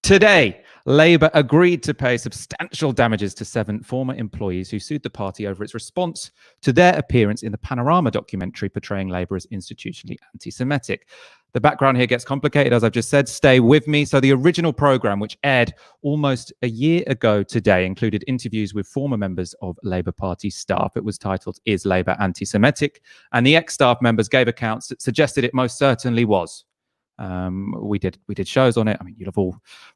Today, Labour agreed to pay substantial damages to 7 former employees who sued the party over its response to their appearance in the Panorama documentary portraying Labour as institutionally anti-Semitic. The background here gets complicated, as I've just said. Stay with me. So the original programme, which aired almost a year ago today, included interviews with former members of Labour Party staff. It was titled, "Is Labour Anti-Semitic?" And the ex-staff members gave accounts that suggested it most certainly was. We did shows on it. I mean,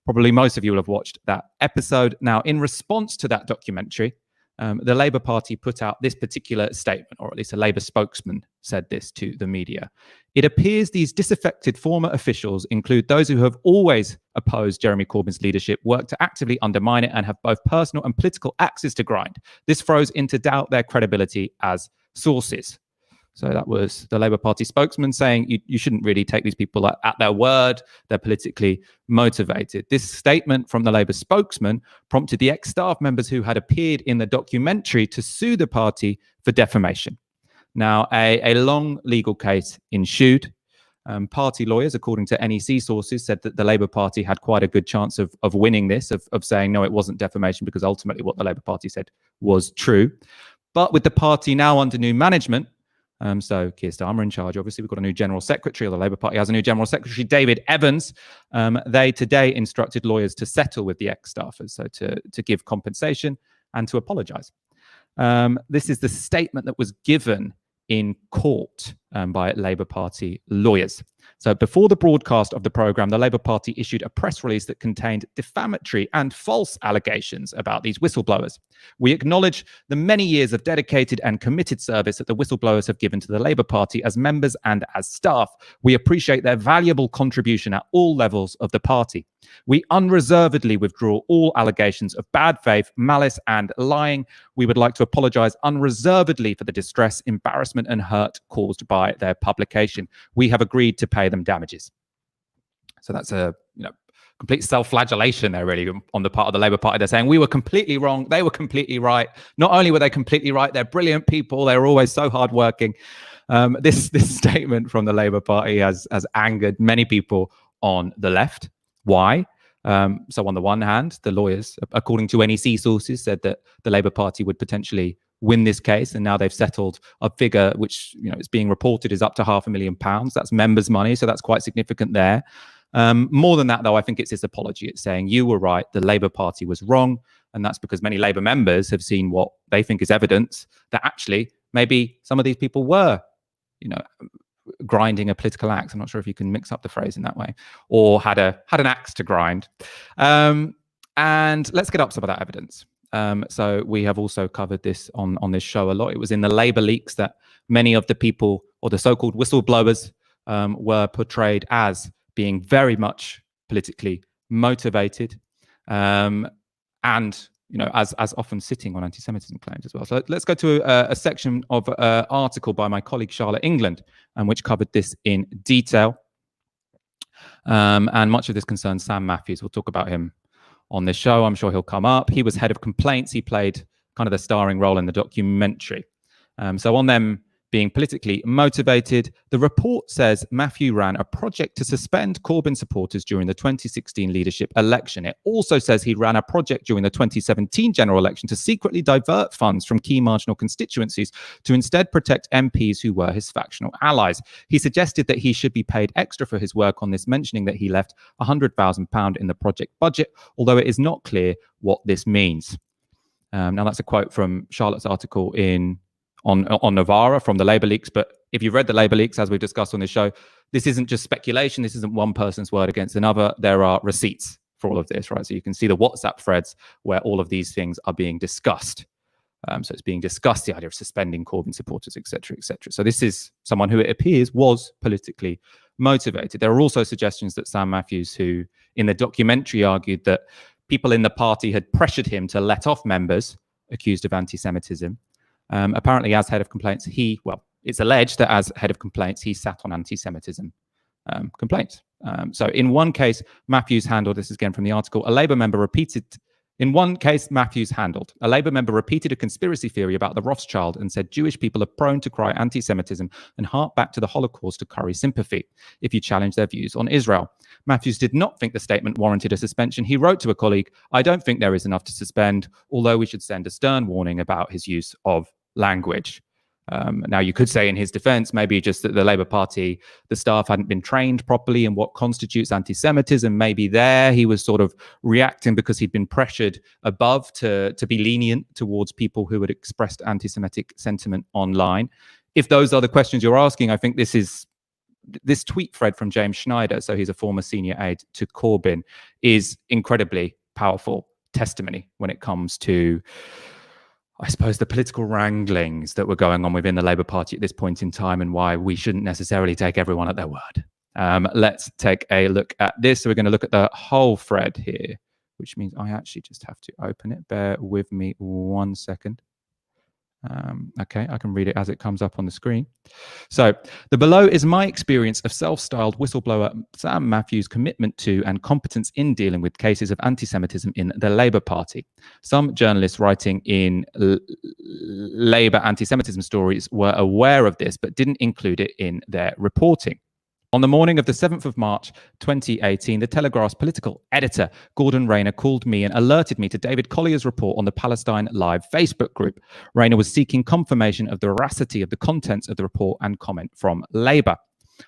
probably most of you will have watched that episode. Now, in response to that documentary, the Labour Party put out this particular statement, or at least a Labour spokesman said this to the media. "It appears these disaffected former officials include those who have always opposed Jeremy Corbyn's leadership, work to actively undermine it, and have both personal and political axes to grind. This throws into doubt their credibility as sources." So that was the Labour Party spokesman saying you shouldn't really take these people at their word. They're politically motivated. This statement from the Labour spokesman prompted the ex-staff members who had appeared in the documentary to sue the party for defamation. Now, a long legal case ensued. Party lawyers, according to NEC sources, said that the Labour Party had quite a good chance of winning this, of saying, no, it wasn't defamation, because ultimately what the Labour Party said was true. But with the party now under new management, so Keir Starmer in charge, obviously we've got a new General Secretary, or the Labour Party has a new General Secretary, David Evans. They today instructed lawyers to settle with the ex-staffers, so to give compensation and to apologise. This is the statement that was given in court by Labour Party lawyers. So before the broadcast of the programme, the Labour Party issued a press release that contained defamatory and false allegations about these whistleblowers. "We acknowledge the many years of dedicated and committed service that the whistleblowers have given to the Labour Party as members and as staff. We appreciate their valuable contribution at all levels of the party. We unreservedly withdraw all allegations of bad faith, malice, and lying. We would like to apologise unreservedly for the distress, embarrassment, and hurt caused by their publication. We have agreed to pay them damages." So that's a complete self-flagellation there, really, on the part of the Labour Party. They're saying we were completely wrong, they were completely right. Not only were they completely right, they're brilliant people, they're always so hardworking. This statement from the Labour Party has angered many people on the left. Why? So on the one hand, the lawyers, according to NEC sources, said that the Labour Party would potentially win this case, and now they've settled a figure which is being reported is up to £500,000. That's members' money, so that's quite significant there. More than that, though, I think it's this apology. It's saying you were right, the Labour Party was wrong, and that's because many Labour members have seen what they think is evidence that actually maybe some of these people were, grinding a political axe. I'm not sure if you can mix up the phrase in that way, or had an axe to grind. And let's get up some of that evidence. So we have also covered this on this show a lot. It was in the Labour leaks that many of the people, or the so-called whistleblowers, were portrayed as being very much politically motivated, and as often sitting on anti-Semitism claims as well. So let's go to a section of an article by my colleague Charlotte England, which covered this in detail. And much of this concerns Sam Matthews. We'll talk about him on this show. I'm sure he'll come up. He was head of complaints. He played kind of the starring role in the documentary. So on them being politically motivated, the report says Matthew ran a project to suspend Corbyn supporters during the 2016 leadership election. It also says he ran a project during the 2017 general election to secretly divert funds from key marginal constituencies to instead protect MPs who were his factional allies. He suggested that he should be paid extra for his work on this, mentioning that he left £100,000 in the project budget, although it is not clear what this means. Now, that's a quote from Charlotte's article on Novara from the Labour leaks. But if you've read the Labour leaks, as we've discussed on this show, this isn't just speculation. This isn't one person's word against another. There are receipts for all of this, right? So you can see the WhatsApp threads where all of these things are being discussed. So it's being discussed, the idea of suspending Corbyn supporters, etc., etc. So this is someone who it appears was politically motivated. There are also suggestions that Sam Matthews, who in the documentary argued that people in the party had pressured him to let off members accused of anti-Semitism. Apparently, as head of complaints, it's alleged that as head of complaints, he sat on anti-Semitism complaints. So in one case, Matthews handled, this is again from the article, a Labour member repeated In one case, Matthews handled. A Labour member repeated a conspiracy theory about the Rothschild and said Jewish people are prone to cry anti-Semitism and hark back to the Holocaust to curry sympathy if you challenge their views on Israel. Matthews did not think the statement warranted a suspension. He wrote to a colleague, "I don't think there is enough to suspend, although we should send a stern warning about his use of language." Now, you could say in his defense, maybe just that the Labour Party, the staff hadn't been trained properly in what constitutes anti-Semitism. Maybe there he was sort of reacting because he'd been pressured above to be lenient towards people who had expressed anti-Semitic sentiment online. If those are the questions you're asking, I think this tweet thread from James Schneider, so he's a former senior aide to Corbyn, is incredibly powerful testimony when it comes to, I suppose, the political wranglings that were going on within the Labour Party at this point in time and why we shouldn't necessarily take everyone at their word. Let's take a look at this. So we're going to look at the whole thread here, which means I actually just have to open it. Bear with me 1 second. Okay, I can read it as it comes up on the screen. So the below is my experience of self-styled whistleblower Sam Matthews' commitment to and competence in dealing with cases of anti-Semitism in the Labour Party. Some journalists writing in Labour anti-Semitism stories were aware of this, but didn't include it in their reporting. On the morning of the 7th of March, 2018, the Telegraph's political editor, Gordon Rayner, called me and alerted me to David Collier's report on the Palestine Live Facebook group. Rayner was seeking confirmation of the veracity of the contents of the report and comment from Labour.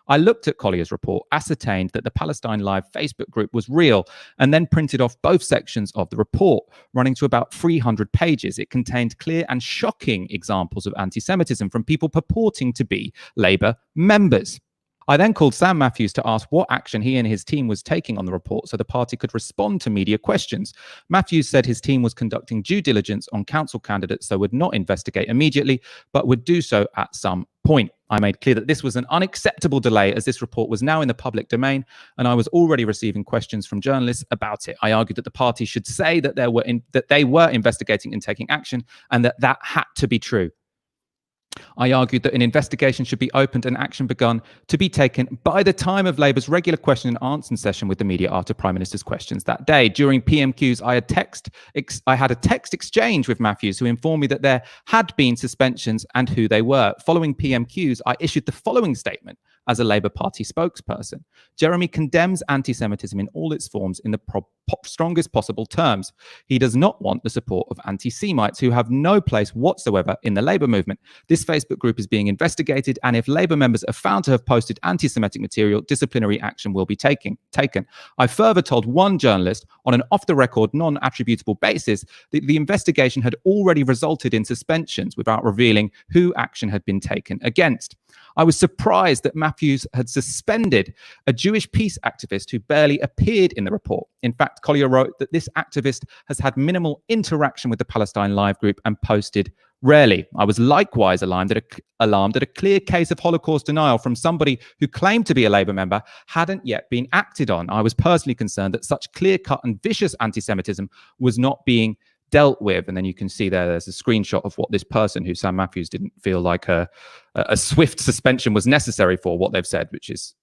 I looked at Collier's report, ascertained that the Palestine Live Facebook group was real, and then printed off both sections of the report, running to about 300 pages. It contained clear and shocking examples of anti-Semitism from people purporting to be Labour members. I then called Sam Matthews to ask what action he and his team was taking on the report so the party could respond to media questions. Matthews said his team was conducting due diligence on council candidates, so would not investigate immediately, but would do so at some point. I made clear that this was an unacceptable delay as this report was now in the public domain and I was already receiving questions from journalists about it. I argued that the party should say that they were investigating and taking action and that had to be true. I argued that an investigation should be opened and action begun to be taken by the time of Labour's regular question and answer session with the media after Prime Minister's questions that day. During PMQs, I had a text exchange with Matthews, who informed me that there had been suspensions and who they were. Following PMQs, I issued the following statement as a Labour Party spokesperson. Jeremy condemns anti-Semitism in all its forms in the strongest possible terms. He does not want the support of anti-Semites who have no place whatsoever in the Labour movement. This Facebook group is being investigated, and if Labour members are found to have posted anti-Semitic material, disciplinary action will be taken. I further told one journalist on an off-the-record, non-attributable basis that the investigation had already resulted in suspensions without revealing who action had been taken against. I was surprised that Matthews had suspended a Jewish peace activist who barely appeared in the report. In fact, Collier wrote that this activist has had minimal interaction with the Palestine Live group and posted rarely. I was likewise alarmed that a clear case of Holocaust denial from somebody who claimed to be a Labour member hadn't yet been acted on. I was personally concerned that such clear-cut and vicious anti-Semitism was not being dealt with. And then you can see there's a screenshot of what this person, who Sam Matthews didn't feel like a swift suspension was necessary for, what they've said, which is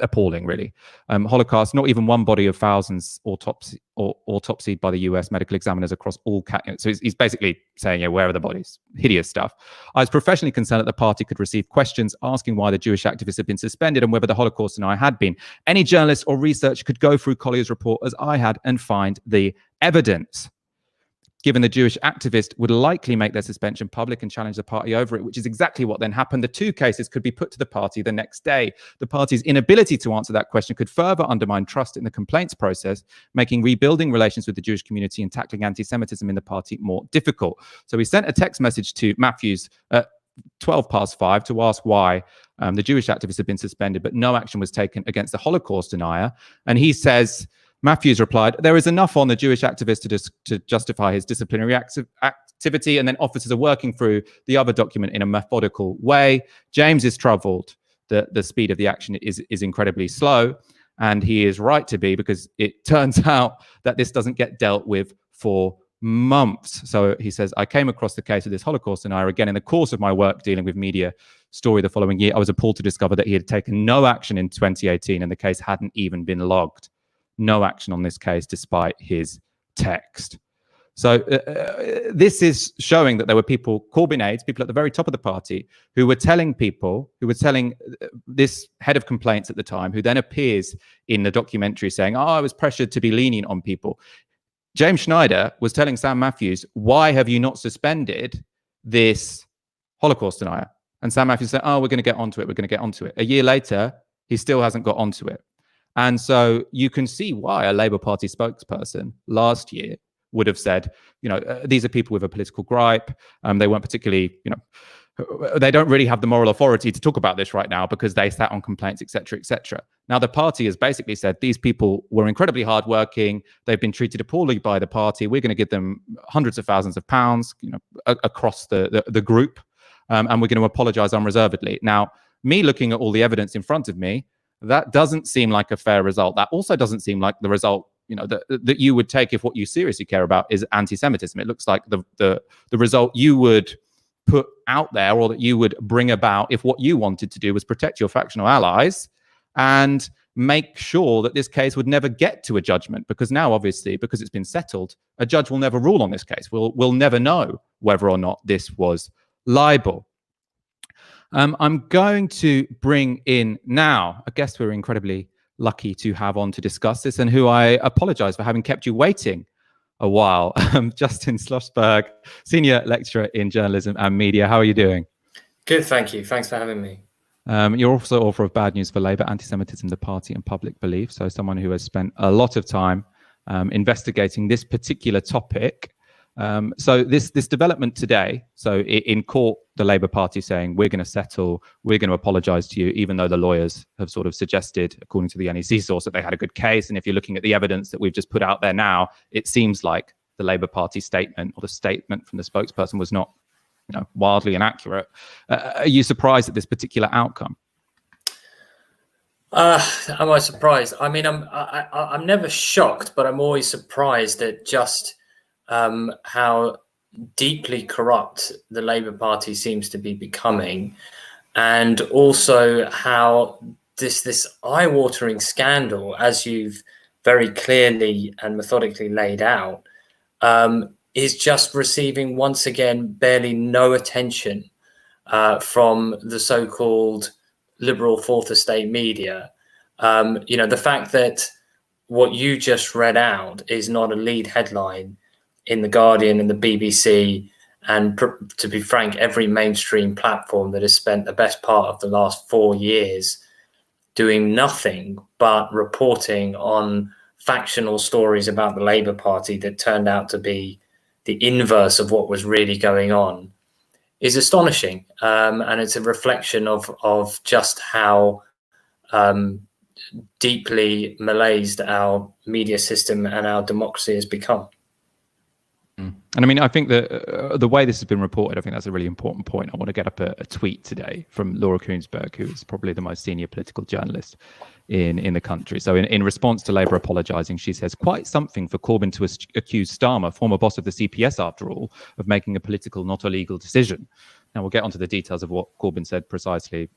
appalling, really. Holocaust, not even one body of thousands autopsied by the US medical examiners across all so he's basically saying, yeah, where are the bodies? Hideous stuff. I was professionally concerned that the party could receive questions asking why the Jewish activists had been suspended and whether the Holocaust denial had been. Any journalist or researcher could go through Collier's report as I had and find the evidence. Given the Jewish activist would likely make their suspension public and challenge the party over it, which is exactly what then happened. The two cases could be put to the party the next day. The party's inability to answer that question could further undermine trust in the complaints process, making rebuilding relations with the Jewish community and tackling anti-Semitism in the party more difficult. So we sent a text message to Matthews at 5:12 to ask why the Jewish activist had been suspended, but no action was taken against the Holocaust denier. And he says, Matthews replied, there is enough on the Jewish activist to justify his disciplinary activity, and then officers are working through the other document in a methodical way. James is troubled that the speed of the action is incredibly slow, and he is right to be, because it turns out that this doesn't get dealt with for months. So he says, I came across the case of this Holocaust denier again in the course of my work dealing with media story the following year. I was appalled to discover that he had taken no action in 2018 and the case hadn't even been logged. No action on this case despite his text. So this is showing that there were people, Corbyn aides, people at the very top of the party, who were telling this head of complaints at the time, who then appears in the documentary saying, oh, I was pressured to be lenient on people. James Schneider was telling Sam Matthews, why have you not suspended this Holocaust denier? And Sam Matthews said, oh, we're going to get onto it. We're going to get onto it. A year later, he still hasn't got onto it. And so you can see why a Labour Party spokesperson last year would have said, these are people with a political gripe. They weren't particularly, they don't really have the moral authority to talk about this right now because they sat on complaints, etc., etc. Now, the party has basically said these people were incredibly hardworking. They've been treated appallingly by the party. We're going to give them hundreds of thousands of pounds, across the group, and we're going to apologise unreservedly. Now, me looking at all the evidence in front of me, that doesn't seem like a fair result. That also doesn't seem like the result that you would take if what you seriously care about is anti-Semitism. It looks like the result you would put out there, or that you would bring about if what you wanted to do was protect your factional allies and make sure that this case would never get to a judgment. Because now, obviously, because it's been settled, a judge will never rule on this case. We'll never know whether or not this was libel. I'm going to bring in now a guest we're incredibly lucky to have on to discuss this, and who I apologize for having kept you waiting a while. Justin Schlosberg, senior lecturer in journalism and media. How are you doing? Good, thank you. Thanks for having me. You're also author of Bad News for Labour, Anti-Semitism, the Party and Public Belief. So someone who has spent a lot of time investigating this particular topic. So this development today, so in court, the Labour Party saying, we're going to settle, we're going to apologise to you, even though the lawyers have sort of suggested, according to the NEC source, that they had a good case. And if you're looking at the evidence that we've just put out there now, it seems like the Labour Party statement, or the statement from the spokesperson, was not wildly inaccurate. Are you surprised at this particular outcome? Am I surprised? I mean, I'm never shocked, but I'm always surprised at just how deeply corrupt the Labour Party seems to be becoming, and also how this eye-watering scandal, as you've very clearly and methodically laid out, is just receiving once again barely no attention from the so-called liberal fourth estate media. The fact that what you just read out is not a lead headline in The Guardian and the BBC, and to be frank, every mainstream platform that has spent the best part of the last 4 years doing nothing but reporting on factional stories about the Labour Party that turned out to be the inverse of what was really going on, is astonishing. And it's a reflection of just how deeply malaised our media system and our democracy has become. And I mean, I think that the way this has been reported, I think that's a really important point. I want to get up a tweet today from Laura Kuenssberg, who is probably the most senior political journalist in the country. So in response to Labour apologising, she says, quite something for Corbyn to accuse Starmer, former boss of the CPS after all, of making a political, not a legal decision. Now, we'll get onto the details of what Corbyn said precisely,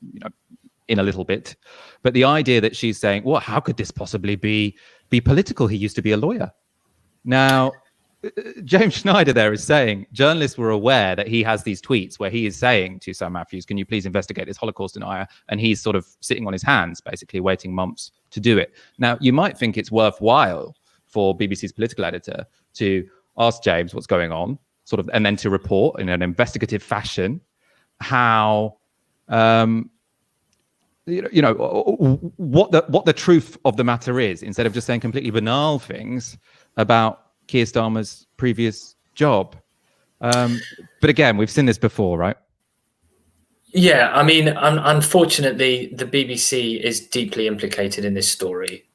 in a little bit. But the idea that she's saying, well, how could this possibly be political? He used to be a lawyer. Now, James Schneider there is saying journalists were aware that he has these tweets where he is saying to Sam Matthews, can you please investigate this Holocaust denier? And he's sort of sitting on his hands, basically waiting months to do it. Now, you might think it's worthwhile for BBC's political editor to ask James what's going on, sort of, and then to report in an investigative fashion how, what the truth of the matter is, instead of just saying completely banal things about Keir Starmer's previous job. But again, we've seen this before, right? Yeah, I mean, unfortunately, the BBC is deeply implicated in this story.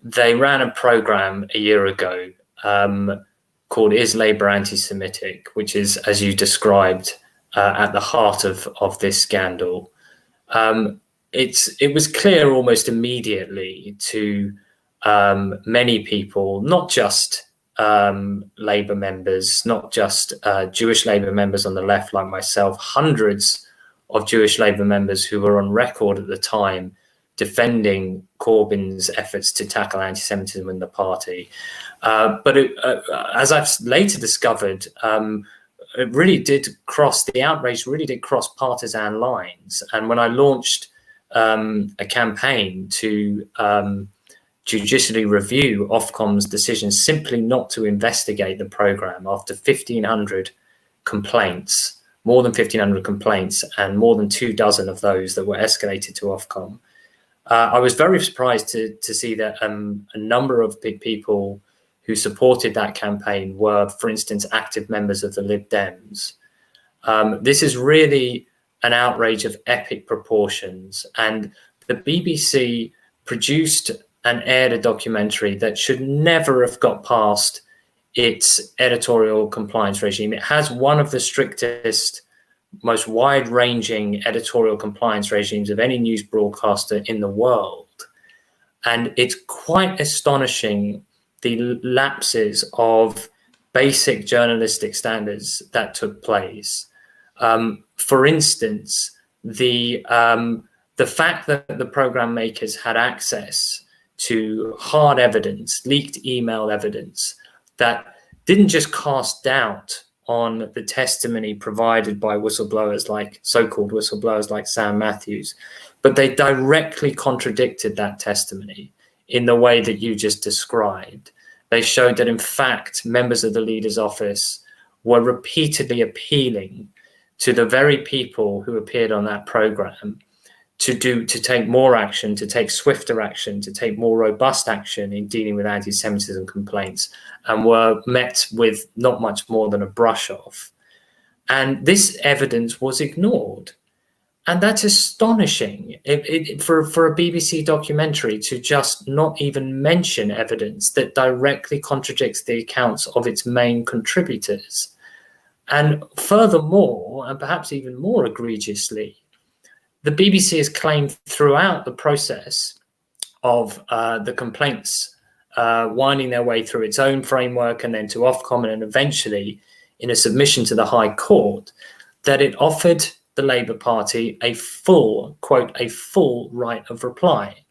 They ran a programme a year ago called Is Labour Anti-Semitic, which is, as you described, at the heart of this scandal. It was clear almost immediately to many people, not just Labour members, not just Jewish Labour members on the left like myself, hundreds of Jewish Labour members who were on record at the time defending Corbyn's efforts to tackle anti-Semitism in the party. But as I've later discovered, it really did cross, the outrage really did cross partisan lines. And when I launched a campaign to judicially review Ofcom's decision simply not to investigate the programme after 1,500 complaints, more than 1,500 complaints, and more than 24 of those that were escalated to Ofcom, I was very surprised to see that a number of people who supported that campaign were, for instance, active members of the Lib Dems. This is really an outrage of epic proportions, and the BBC produced and aired a documentary that should never have got past its editorial compliance regime. It has one of the strictest, most wide-ranging editorial compliance regimes of any news broadcaster in the world. And it's quite astonishing the lapses of basic journalistic standards that took place. For instance, the fact that the program makers had access to hard evidence, leaked email evidence, that didn't just cast doubt on the testimony provided by whistleblowers, like so-called whistleblowers like Sam Matthews, but they directly contradicted that testimony in the way that you just described. They showed that, in fact, members of the leader's office were repeatedly appealing to the very people who appeared on that program to take more action, to take swifter action, to take more robust action in dealing with anti-Semitism complaints, and were met with not much more than a brush off. And this evidence was ignored. And that's astonishing for a BBC documentary to just not even mention evidence that directly contradicts the accounts of its main contributors. And furthermore, and perhaps even more egregiously, the BBC has claimed throughout the process of the complaints winding their way through its own framework and then to Ofcom and eventually in a submission to the High Court, that it offered the Labour Party a full, quote, a full right of reply.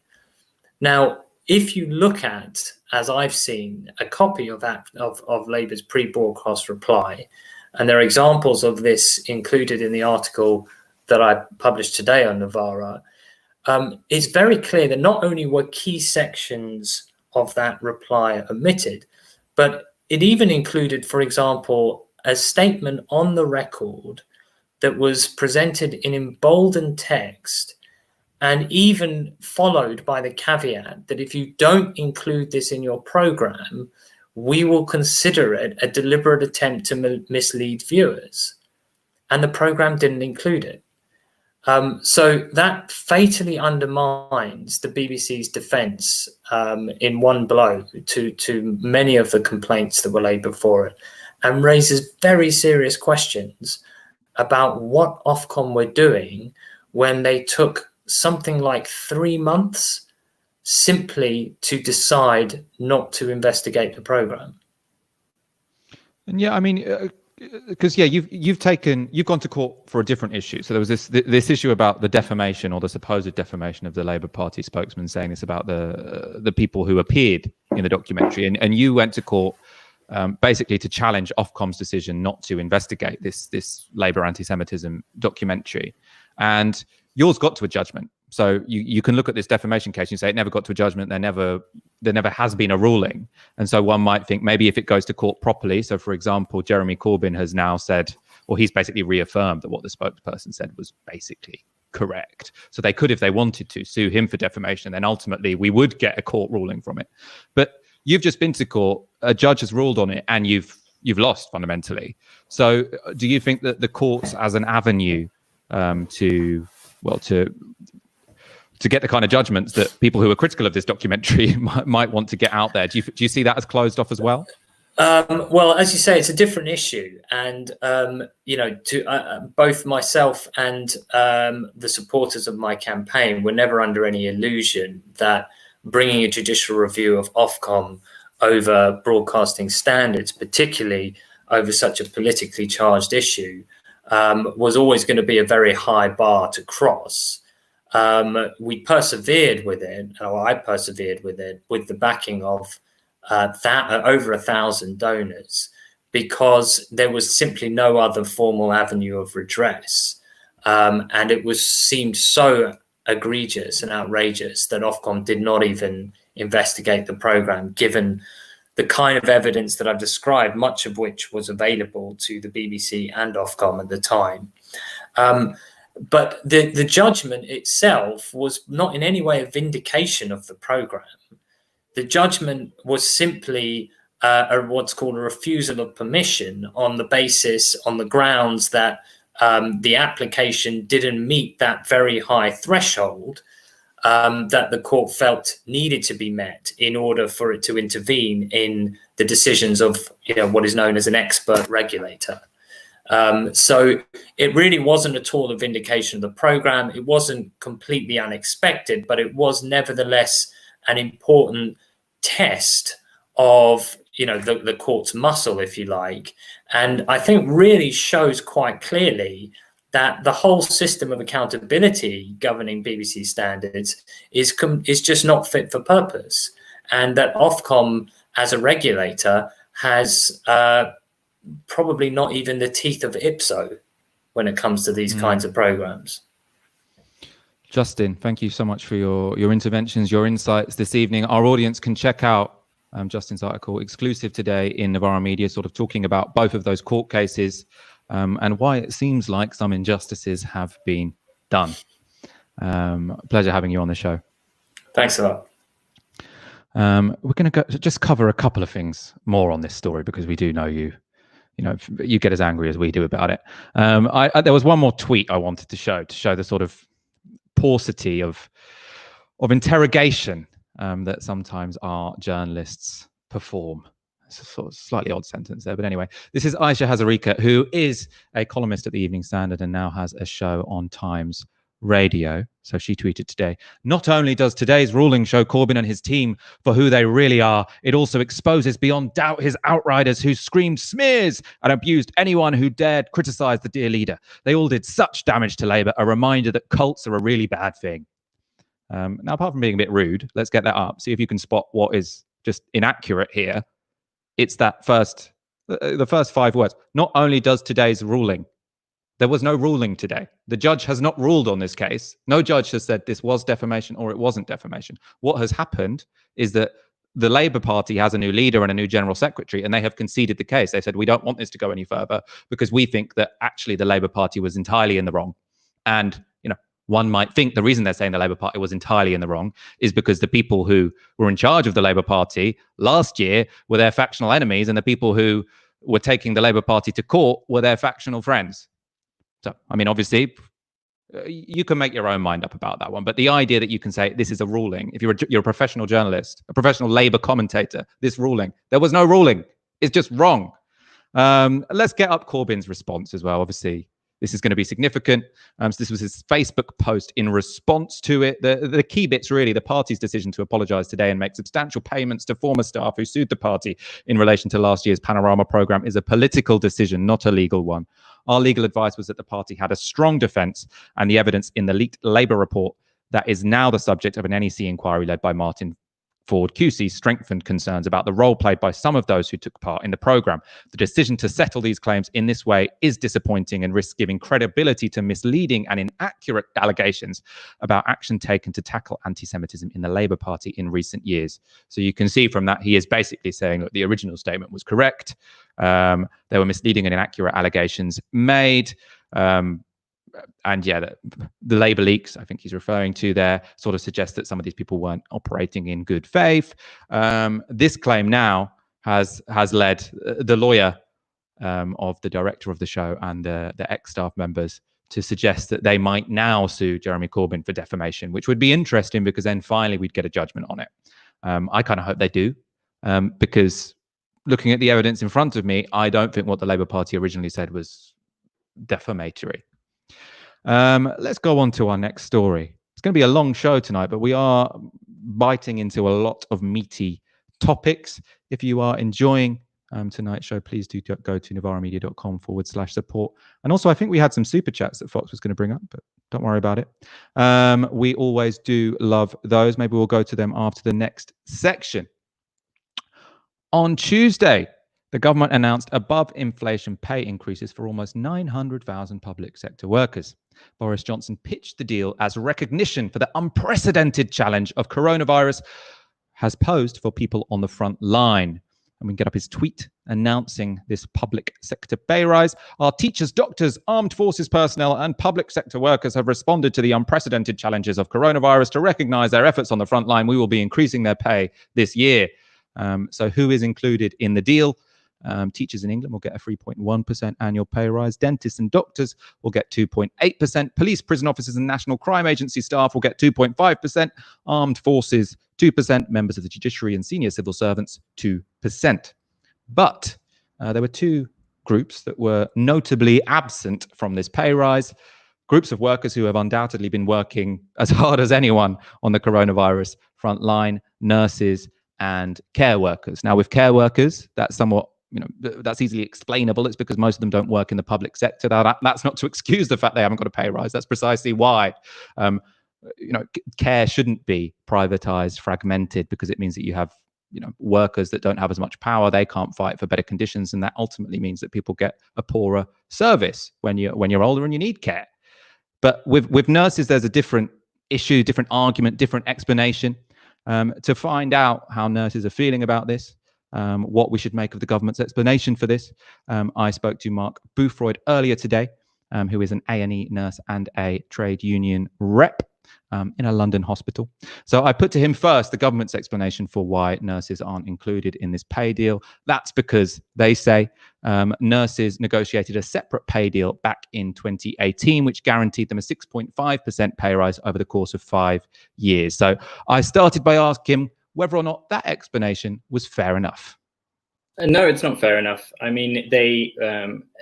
Now, if you look at, as I've seen, a copy of that of Labour's pre-broadcast reply, and there are examples of this included in the article that I published today on Novara, it's very clear that not only were key sections of that reply omitted, but it even included, for example, a statement on the record that was presented in emboldened text and even followed by the caveat that if you don't include this in your program, we will consider it a deliberate attempt to mislead viewers. And the program didn't include it. So that fatally undermines the BBC's defence in one blow to many of the complaints that were laid before it, and raises very serious questions about what Ofcom were doing when they took something like 3 months simply to decide not to investigate the programme. And yeah, I mean, because you've gone to court for a different issue. So there was this issue about the defamation or the supposed defamation of the Labour Party spokesman saying this about the people who appeared in the documentary, and you went to court basically to challenge Ofcom's decision not to investigate this Labour anti-Semitism documentary, and yours got to a judgment. So you can look at this defamation case and you say it never got to a judgment. There never has been a ruling. And so one might think maybe if it goes to court properly. So for example, Jeremy Corbyn has now said, or he's basically reaffirmed that what the spokesperson said was basically correct. So they could, if they wanted to, sue him for defamation. Then ultimately we would get a court ruling from it. But you've just been to court, a judge has ruled on it, and you've lost fundamentally. So do you think that the courts as an avenue to get the kind of judgments that people who are critical of this documentary might want to get out there, do you see that as closed off as well? Well, as you say, it's a different issue, and both myself and the supporters of my campaign were never under any illusion that bringing a judicial review of Ofcom over broadcasting standards, particularly over such a politically charged issue, was always going to be a very high bar to cross. we persevered with it, or I persevered with it, with the backing of over 1,000 donors, because there was simply no other formal avenue of redress. And it seemed so egregious and outrageous that Ofcom did not even investigate the programme, given the kind of evidence that I've described, much of which was available to the BBC and Ofcom at the time. But the judgment itself was not in any way a vindication of the programme. The judgment was simply what's called a refusal of permission on the grounds that the application didn't meet that very high threshold that the court felt needed to be met in order for it to intervene in the decisions of what is known as an expert regulator. So it really wasn't at all a vindication of the programme. It wasn't completely unexpected, but it was nevertheless an important test of the court's muscle, if you like, and I think really shows quite clearly that the whole system of accountability governing BBC standards is just not fit for purpose, and that Ofcom as a regulator has probably not even the teeth of Ipso when it comes to these kinds of programs. Justin, thank you so much for your interventions, your insights this evening. Our audience can check out Justin's article exclusive today in Novara Media, sort of talking about both of those court cases and why it seems like some injustices have been done. Pleasure having you on the show. Thanks a lot. We're going to just cover a couple of things more on this story, because we do know you get as angry as we do about it. There was one more tweet I wanted to show the sort of paucity of interrogation that sometimes our journalists perform. It's a sort of slightly odd sentence there, but anyway, this is Aisha Hazarika, who is a columnist at the Evening Standard and now has a show on Times Radio. So she tweeted today, "Not only does today's ruling show Corbyn and his team for who they really are, it also exposes beyond doubt his outriders who screamed smears and abused anyone who dared criticise the dear leader. They all did such damage to Labour, a reminder that cults are a really bad thing." Now, apart from being a bit rude, let's get that up. See if you can spot what is just inaccurate here. It's that the first 5 words. Not only does today's ruling. There was no ruling today. The judge has not ruled on this case. No judge has said this was defamation or it wasn't defamation. What has happened is that the Labour Party has a new leader and a new general secretary, and they have conceded the case. They said, we don't want this to go any further because we think that actually the Labour Party was entirely in the wrong. And, one might think the reason they're saying the Labour Party was entirely in the wrong is because the people who were in charge of the Labour Party last year were their factional enemies, and the people who were taking the Labour Party to court were their factional friends. So, obviously, you can make your own mind up about that one. But the idea that you can say this is a ruling, if you're a professional journalist, a professional Labour commentator, this ruling, there was no ruling. It's just wrong. Let's get up Corbyn's response as well. Obviously, this is going to be significant. So this was his Facebook post in response to it. The key bits, really, the party's decision to apologise today and make substantial payments to former staff who sued the party in relation to last year's Panorama programme is a political decision, not a legal one. Our legal advice was that the party had a strong defence, and the evidence in the leaked Labour report that is now the subject of an NEC inquiry led by Martin Ford QC strengthened concerns about the role played by some of those who took part in the programme. The decision to settle these claims in this way is disappointing and risks giving credibility to misleading and inaccurate allegations about action taken to tackle anti-Semitism in the Labour Party in recent years. So you can see from that he is basically saying that the original statement was correct. There were misleading and inaccurate allegations made. And yeah, the Labour leaks, I think he's referring to there, sort of suggest that some of these people weren't operating in good faith. This claim now has led the lawyer of the director of the show and the ex-staff members to suggest that they might now sue Jeremy Corbyn for defamation, which would be interesting because then finally we'd get a judgment on it. I kind of hope they do, because looking at the evidence in front of me, I don't think what the Labour Party originally said was defamatory. Let's go on to our next story. It's going to be a long show tonight, but we are biting into a lot of meaty topics. If you are enjoying tonight's show, please do go to novaramedia.com/support. And also, I think we had some super chats that Fox was going to bring up, but Don't worry about it. We always do love those. Maybe we'll go to them after the next section. On Tuesday, the government announced above-inflation pay increases for almost 900,000 public sector workers. Boris Johnson pitched the deal as recognition for the unprecedented challenge of coronavirus has posed for people on the front line. And we can get up his tweet announcing this public sector pay rise. Our teachers, doctors, armed forces personnel, and public sector workers have responded to the unprecedented challenges of coronavirus. To recognize their efforts on the front line, we will be increasing their pay this year. So who is included in the deal? Teachers in England will get a 3.1% annual pay rise. Dentists and doctors will get 2.8%. Police, prison officers, and National Crime Agency staff will get 2.5%. Armed forces, 2%. Members of the judiciary and senior civil servants, 2%. But there were two groups that were notably absent from this pay rise. Groups of workers who have undoubtedly been working as hard as anyone on the coronavirus front line: nurses and care workers. Now, with care workers, that's somewhat, that's easily explainable. It's because most of them don't work in the public sector. That's not to excuse the fact they haven't got a pay rise. That's precisely why, care shouldn't be privatized, fragmented, because it means that you have, workers that don't have as much power. They can't fight for better conditions, and that ultimately means that people get a poorer service when you're older and you need care. But with nurses, there's a different issue, different argument, different explanation. To find out how nurses are feeling about this, what we should make of the government's explanation for this, I spoke to Mark Boothroyd earlier today, who is an A&E nurse and a trade union rep in a London hospital. So I put to him first the government's explanation for why nurses aren't included in this pay deal. That's because they say nurses negotiated a separate pay deal back in 2018, which guaranteed them a 6.5% pay rise over the course of 5 years. So I started by asking him whether or not that explanation was fair enough. No, it's not fair enough. I mean, they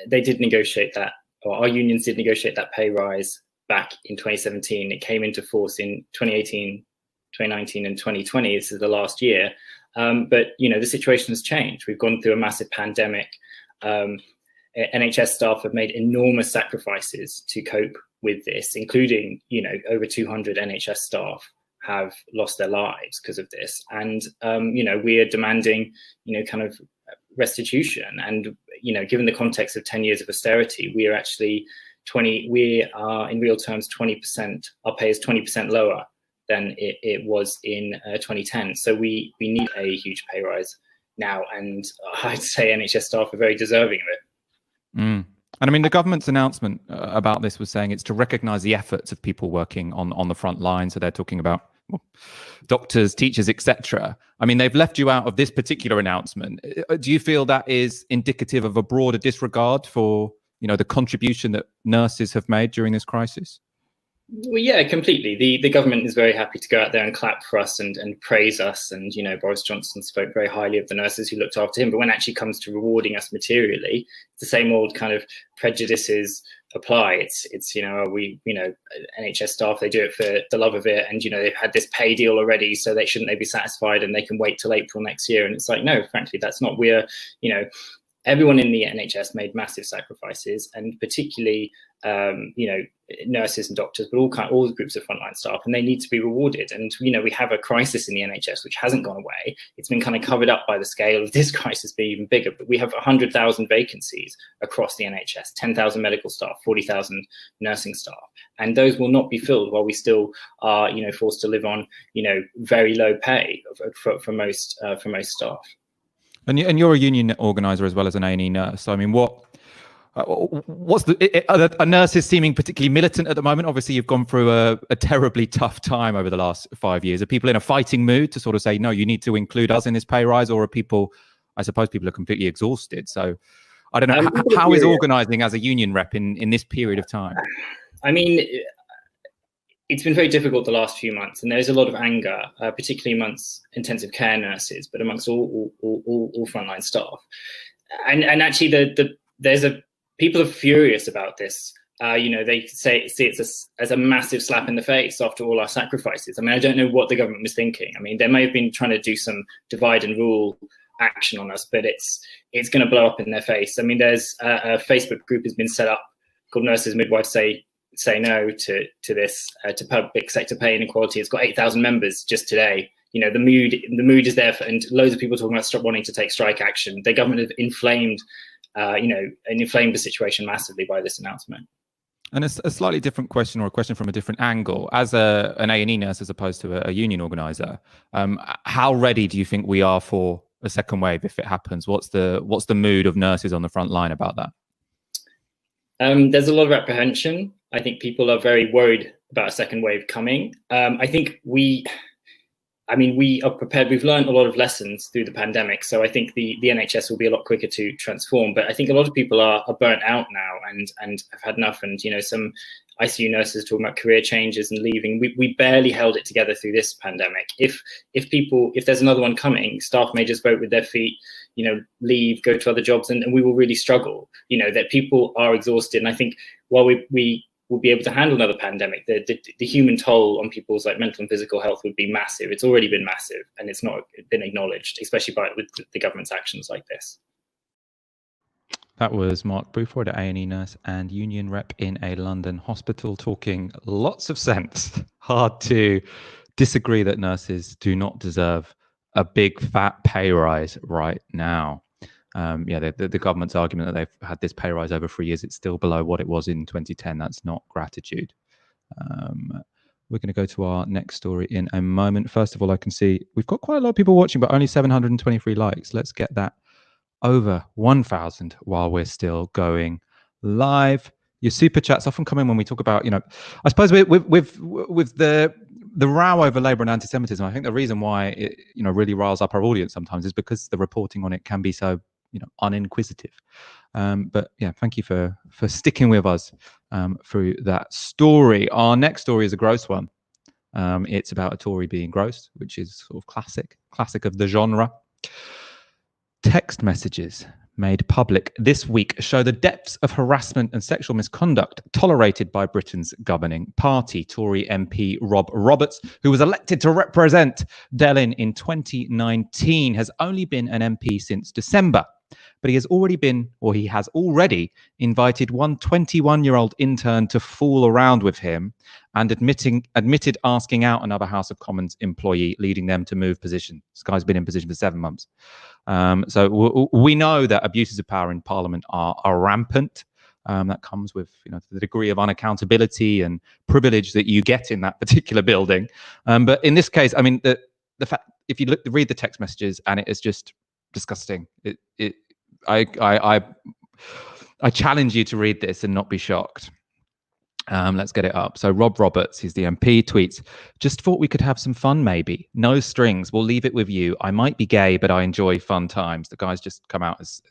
did negotiate that, or our unions did negotiate that pay rise back in 2017. It came into force in 2018, 2019, and 2020. This is the last year. But, the situation has changed. We've gone through a massive pandemic. NHS staff have made enormous sacrifices to cope with this, including, over 200 NHS staff have lost their lives because of this. And, we are demanding, kind of restitution. And, given the context of 10 years of austerity, we are actually we are in real terms 20%, our pay is 20% lower than it was in 2010. So we need a huge pay rise now, and I'd say NHS staff are very deserving of it. And I mean, the government's announcement about this was saying it's to recognise the efforts of people working on the front line. So they're talking about doctors, teachers, etc. I mean, they've left you out of this particular announcement. Do you feel that is indicative of a broader disregard for the contribution that nurses have made during this crisis? Well, yeah, completely. The government is very happy to go out there and clap for us and praise us. And, Boris Johnson spoke very highly of the nurses who looked after him. But when it actually comes to rewarding us materially, the same old kind of prejudices apply. It's NHS staff, they do it for the love of it. And, they've had this pay deal already, so they shouldn't be satisfied and they can wait till April next year. And it's like, no, frankly, that's not, everyone in the NHS made massive sacrifices, and particularly, nurses and doctors, but all the groups of frontline staff, and they need to be rewarded. And, we have a crisis in the NHS which hasn't gone away. It's been kind of covered up by the scale of this crisis being even bigger, but we have 100,000 vacancies across the NHS, 10,000 medical staff, 40,000 nursing staff, and those will not be filled while we still are, forced to live on, very low pay for most staff. And you're a union organizer as well as an A&E nurse. So, I mean, are nurses seeming particularly militant at the moment? Obviously, you've gone through a terribly tough time over the last 5 years. Are people in a fighting mood to sort of say, no, you need to include us in this pay rise? Or I suppose people are completely exhausted. So I don't know. How is organising as a union rep in this period of time? I mean, it's been very difficult the last few months, and there's a lot of anger, particularly amongst intensive care nurses, but amongst all frontline staff. And actually, people are furious about this. They see it as a massive slap in the face after all our sacrifices. I mean, I don't know what the government was thinking. I mean, they may have been trying to do some divide and rule action on us, but it's going to blow up in their face. I mean, there's a Facebook group has been set up called Nurses Midwives say no to this, to public sector pay inequality. It's got 8,000 members just today. You know, the mood is there, and loads of people talking about wanting to take strike action. The government have inflamed, inflamed the situation massively by this announcement. And it's a slightly different question, or a question from a different angle. As an A&E nurse, as opposed to a union organizer, how ready do you think we are for a second wave if it happens? What's the mood of nurses on the front line about that? There's a lot of apprehension. I think people are very worried about a second wave coming. I think we are prepared. We've learned a lot of lessons through the pandemic. So I think the NHS will be a lot quicker to transform. But I think a lot of people are burnt out now and have had enough. And, you know, some ICU nurses talking about career changes and leaving. We barely held it together through this pandemic. If there's another one coming, staff may just vote with their feet, you know, leave, go to other jobs, and we will really struggle. You know, that people are exhausted. And I think while we will be able to handle another pandemic, the human toll on people's like mental and physical health would be massive. It's already been massive, and it's not been acknowledged, especially with the government's actions like this. That was Mark Bruford, A&E nurse and union rep in a London hospital, talking lots of sense. Hard to disagree that nurses do not deserve a big fat pay rise right now. The government's argument that they've had this pay rise over 3 years, it's still below what it was in 2010. That's not gratitude. We're going to go to our next story in a moment. First of all, I can see we've got quite a lot of people watching, but only 723 likes. Let's get that over 1,000 while we're still going live. Your super chats often come in when we talk about, you know, I suppose with the row over Labour and anti-Semitism. I think the reason why it, you know, really riles up our audience sometimes is because the reporting on it can be so, you know, uninquisitive. But yeah, thank you for sticking with us through that story. Our next story is a gross one. It's about a Tory being gross, which is sort of classic of the genre. Text messages made public this week show the depths of harassment and sexual misconduct tolerated by Britain's governing party. Tory MP Rob Roberts, who was elected to represent Delyn in 2019, has only been an MP since December. But he has already invited one 21-year-old intern to fool around with him and admitted asking out another House of Commons employee, leading them to move position. This guy's been in position for 7 months. So we know that abuses of power in Parliament are rampant. That comes with, you know, the degree of unaccountability and privilege that you get in that particular building. But in this case, I mean, the fact, if you read the text messages, and it is just disgusting. I challenge you to read this and not be shocked. Let's get it up. So Rob Roberts, he's the MP, tweets, "Just thought we could have some fun maybe. No strings. We'll leave it with you. I might be gay, but I enjoy fun times." The guy's just come out as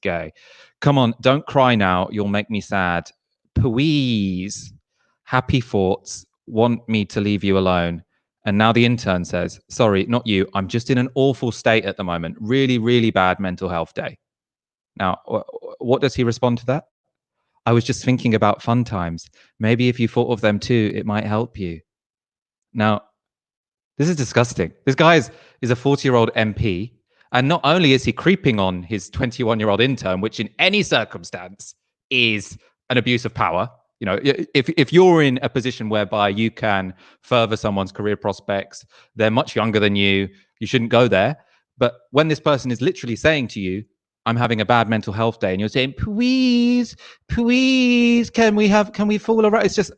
gay. "Come on, don't cry now. You'll make me sad. Please. Happy thoughts. Want me to leave you alone." And now the intern says, "Sorry, not you. I'm just in an awful state at the moment. Really, really bad mental health day." Now, what does he respond to that? "I was just thinking about fun times. Maybe if you thought of them too, it might help you." Now, this is disgusting. This guy is a 40-year-old MP. And not only is he creeping on his 21-year-old intern, which in any circumstance is an abuse of power. You know, if you're in a position whereby you can further someone's career prospects, they're much younger than you, you shouldn't go there. But when this person is literally saying to you, "I'm having a bad mental health day," and you're saying, please, can we fool around? It's just,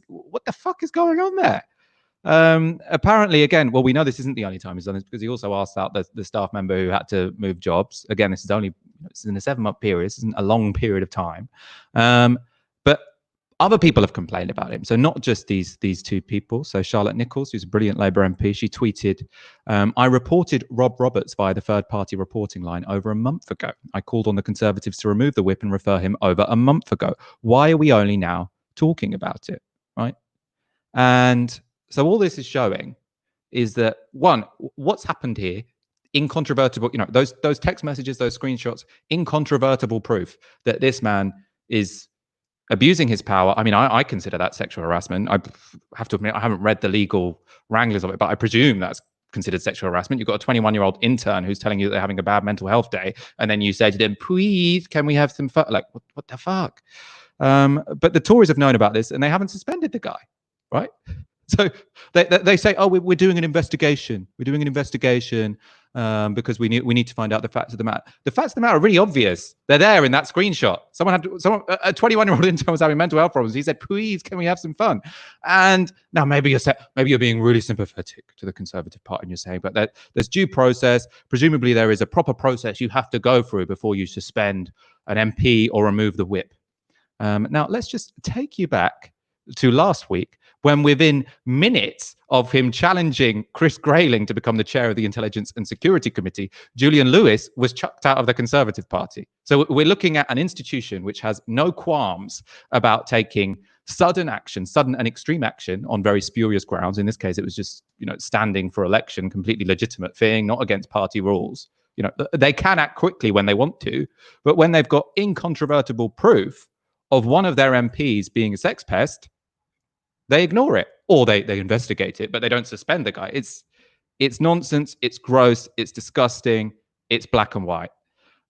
what the fuck is going on there? Apparently, again, well, we know this isn't the only time he's done this, because he also asked out the staff member who had to move jobs. Again, this is in a 7-month period. This isn't a long period of time. But other people have complained about him. So not just these two people. So Charlotte Nichols, who's a brilliant Labour MP, she tweeted, "I reported Rob Roberts via the third-party reporting line over a month ago. I called on the Conservatives to remove the whip and refer him over a month ago. Why are we only now talking about it?" Right? And so all this is showing is that, one, what's happened here, incontrovertible, you know, those text messages, those screenshots, incontrovertible proof that this man is abusing his power. I mean, I consider that sexual harassment. I have to admit, I haven't read the legal wranglers of it, but I presume that's considered sexual harassment. You've got a 21-year-old intern who's telling you that they're having a bad mental health day, and then you say to them, "Please, can we have some fun?" Like, what the fuck? But the Tories have known about this and they haven't suspended the guy, right? So they say, oh, we're doing an investigation. We're doing an investigation because we need to find out the facts of the matter. The facts of the matter are really obvious. They're there in that screenshot. A 21-year-old intern was having mental health problems. He said, please, can we have some fun? And now maybe you're being really sympathetic to the Conservative Party and you're saying, but there's due process. Presumably there is a proper process you have to go through before you suspend an MP or remove the whip. Now, let's just take you back to last week when within minutes of him challenging Chris Grayling to become the chair of the Intelligence and Security Committee, Julian Lewis was chucked out of the Conservative Party. So we're looking at an institution which has no qualms about taking sudden action, sudden and extreme action on very spurious grounds. In this case, it was just, standing for election, completely legitimate thing, not against party rules. They can act quickly when they want to, but when they've got incontrovertible proof of one of their MPs being a sex pest, they ignore it, or they investigate it, but they don't suspend the guy. It's nonsense. It's gross. It's disgusting. It's black and white.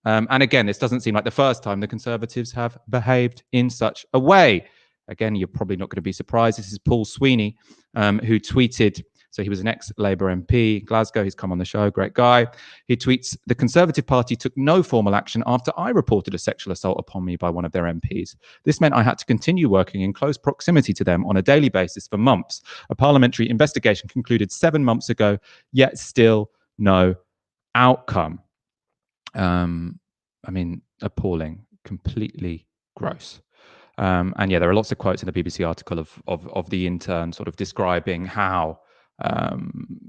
And again, this doesn't seem like the first time the Conservatives have behaved in such a way. Again, you're probably not going to be surprised. This is Paul Sweeney, who tweeted. So he was an ex-Labour MP, Glasgow. He's come on the show. Great guy. He tweets, the Conservative Party took no formal action after I reported a sexual assault upon me by one of their MPs. This meant I had to continue working in close proximity to them on a daily basis for months. A parliamentary investigation concluded 7 months ago, yet still no outcome. Appalling, completely gross. And yeah, there are lots of quotes in the BBC article of the intern sort of describing how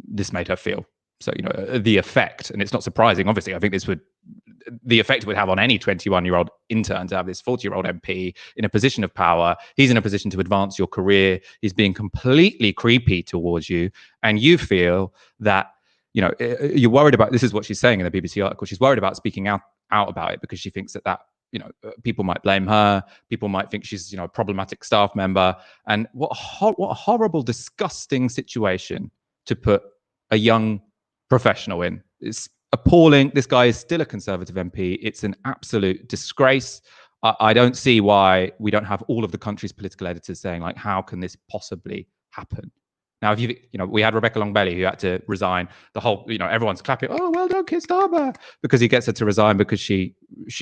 this made her feel. So, the effect, and it's not surprising, obviously, I think the effect it would have on any 21-year-old intern to have this 40-year-old MP in a position of power. He's in a position to advance your career. He's being completely creepy towards you. And you feel that, you're worried about, this is what she's saying in the BBC article. She's worried about speaking out about it because she thinks that people might blame her. People might think she's, a problematic staff member. And what a horrible, disgusting situation to put a young professional in. It's appalling. This guy is still a Conservative MP. It's an absolute disgrace. I don't see why we don't have all of the country's political editors saying, like, how can this possibly happen? Now, if we had Rebecca Long-Bailey who had to resign. The whole, everyone's clapping. Oh, well done, Keir Starmer, because he gets her to resign because she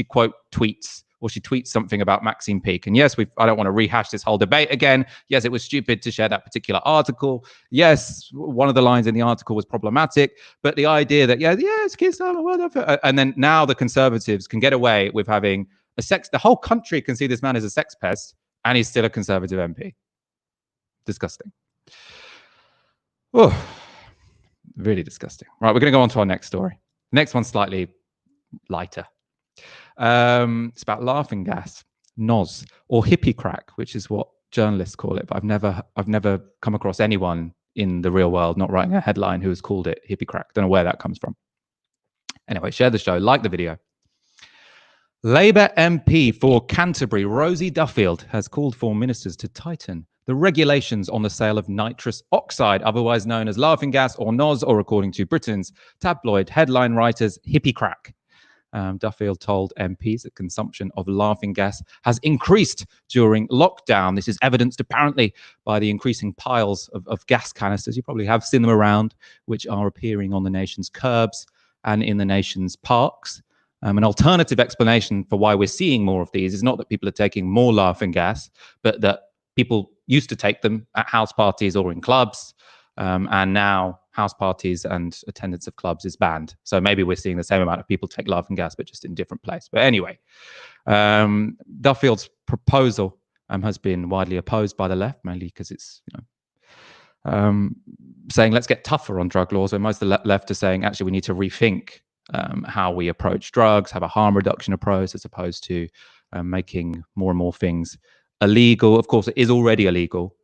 quote tweets, or she tweets something about Maxine Peake. And yes, I don't want to rehash this whole debate again. Yes, it was stupid to share that particular article. Yes, one of the lines in the article was problematic, but the idea that yes, Keir Starmer, well done, and then now the Conservatives can get away with having the whole country can see this man as a sex pest, and he's still a Conservative MP. Disgusting. Oh, really disgusting. Right, we're going to go on to our next story. The next one's slightly lighter. It's about laughing gas, NOS, or hippie crack, which is what journalists call it. But I've never come across anyone in the real world not writing a headline who has called it hippie crack. Don't know where that comes from. Anyway, share the show, like the video. Labour MP for Canterbury, Rosie Duffield, has called for ministers to tighten the regulations on the sale of nitrous oxide, otherwise known as laughing gas or NOS, or according to Britain's tabloid headline writers, hippie crack. Duffield told MPs that consumption of laughing gas has increased during lockdown. This is evidenced apparently by the increasing piles of gas canisters. You probably have seen them around, which are appearing on the nation's curbs and in the nation's parks. An alternative explanation for why we're seeing more of these is not that people are taking more laughing gas, but that people used to take them at house parties or in clubs, and now house parties and attendance of clubs is banned. So maybe we're seeing the same amount of people take laughing gas, but just in different place. But anyway, Duffield's proposal has been widely opposed by the left, mainly because it's saying let's get tougher on drug laws, when most of the left are saying actually we need to rethink how we approach drugs, have a harm reduction approach, as opposed to making more and more things illegal. Of course, it is already illegal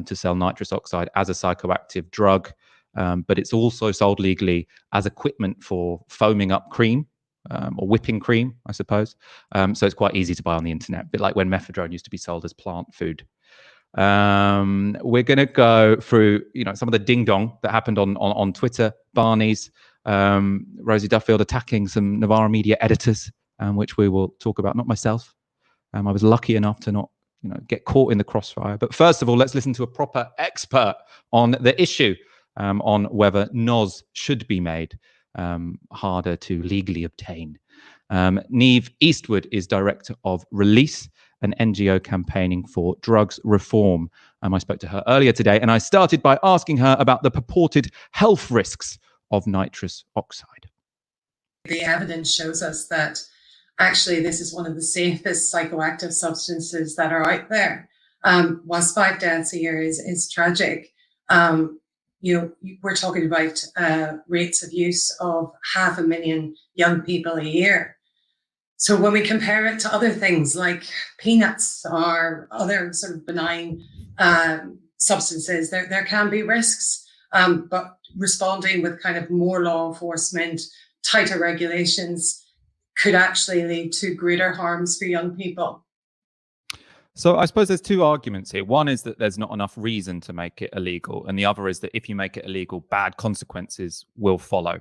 to sell nitrous oxide as a psychoactive drug, but it's also sold legally as equipment for foaming up cream or whipping cream, I suppose. So it's quite easy to buy on the internet, a bit like when methadone used to be sold as plant food. We're going to go through, some of the ding dong that happened on Twitter. Barney's, Rosie Duffield attacking some Novara Media editors, which we will talk about. Not myself. I was lucky enough to not get caught in the crossfire. But first of all, let's listen to a proper expert on the issue, on whether NOS should be made harder to legally obtain. Niamh Eastwood is director of Release, an NGO campaigning for drugs reform. I spoke to her earlier today, and I started by asking her about the purported health risks of nitrous oxide. The evidence shows us that actually this is one of the safest psychoactive substances that are out there. Whilst 5 deaths a year is tragic, we're talking about rates of use of 500,000 young people a year. So when we compare it to other things like peanuts or other sort of benign substances, there can be risks, but responding with kind of more law enforcement, tighter regulations could actually lead to greater harms for young people. So I suppose there's two arguments here. One is that there's not enough reason to make it illegal, and the other is that if you make it illegal, bad consequences will follow.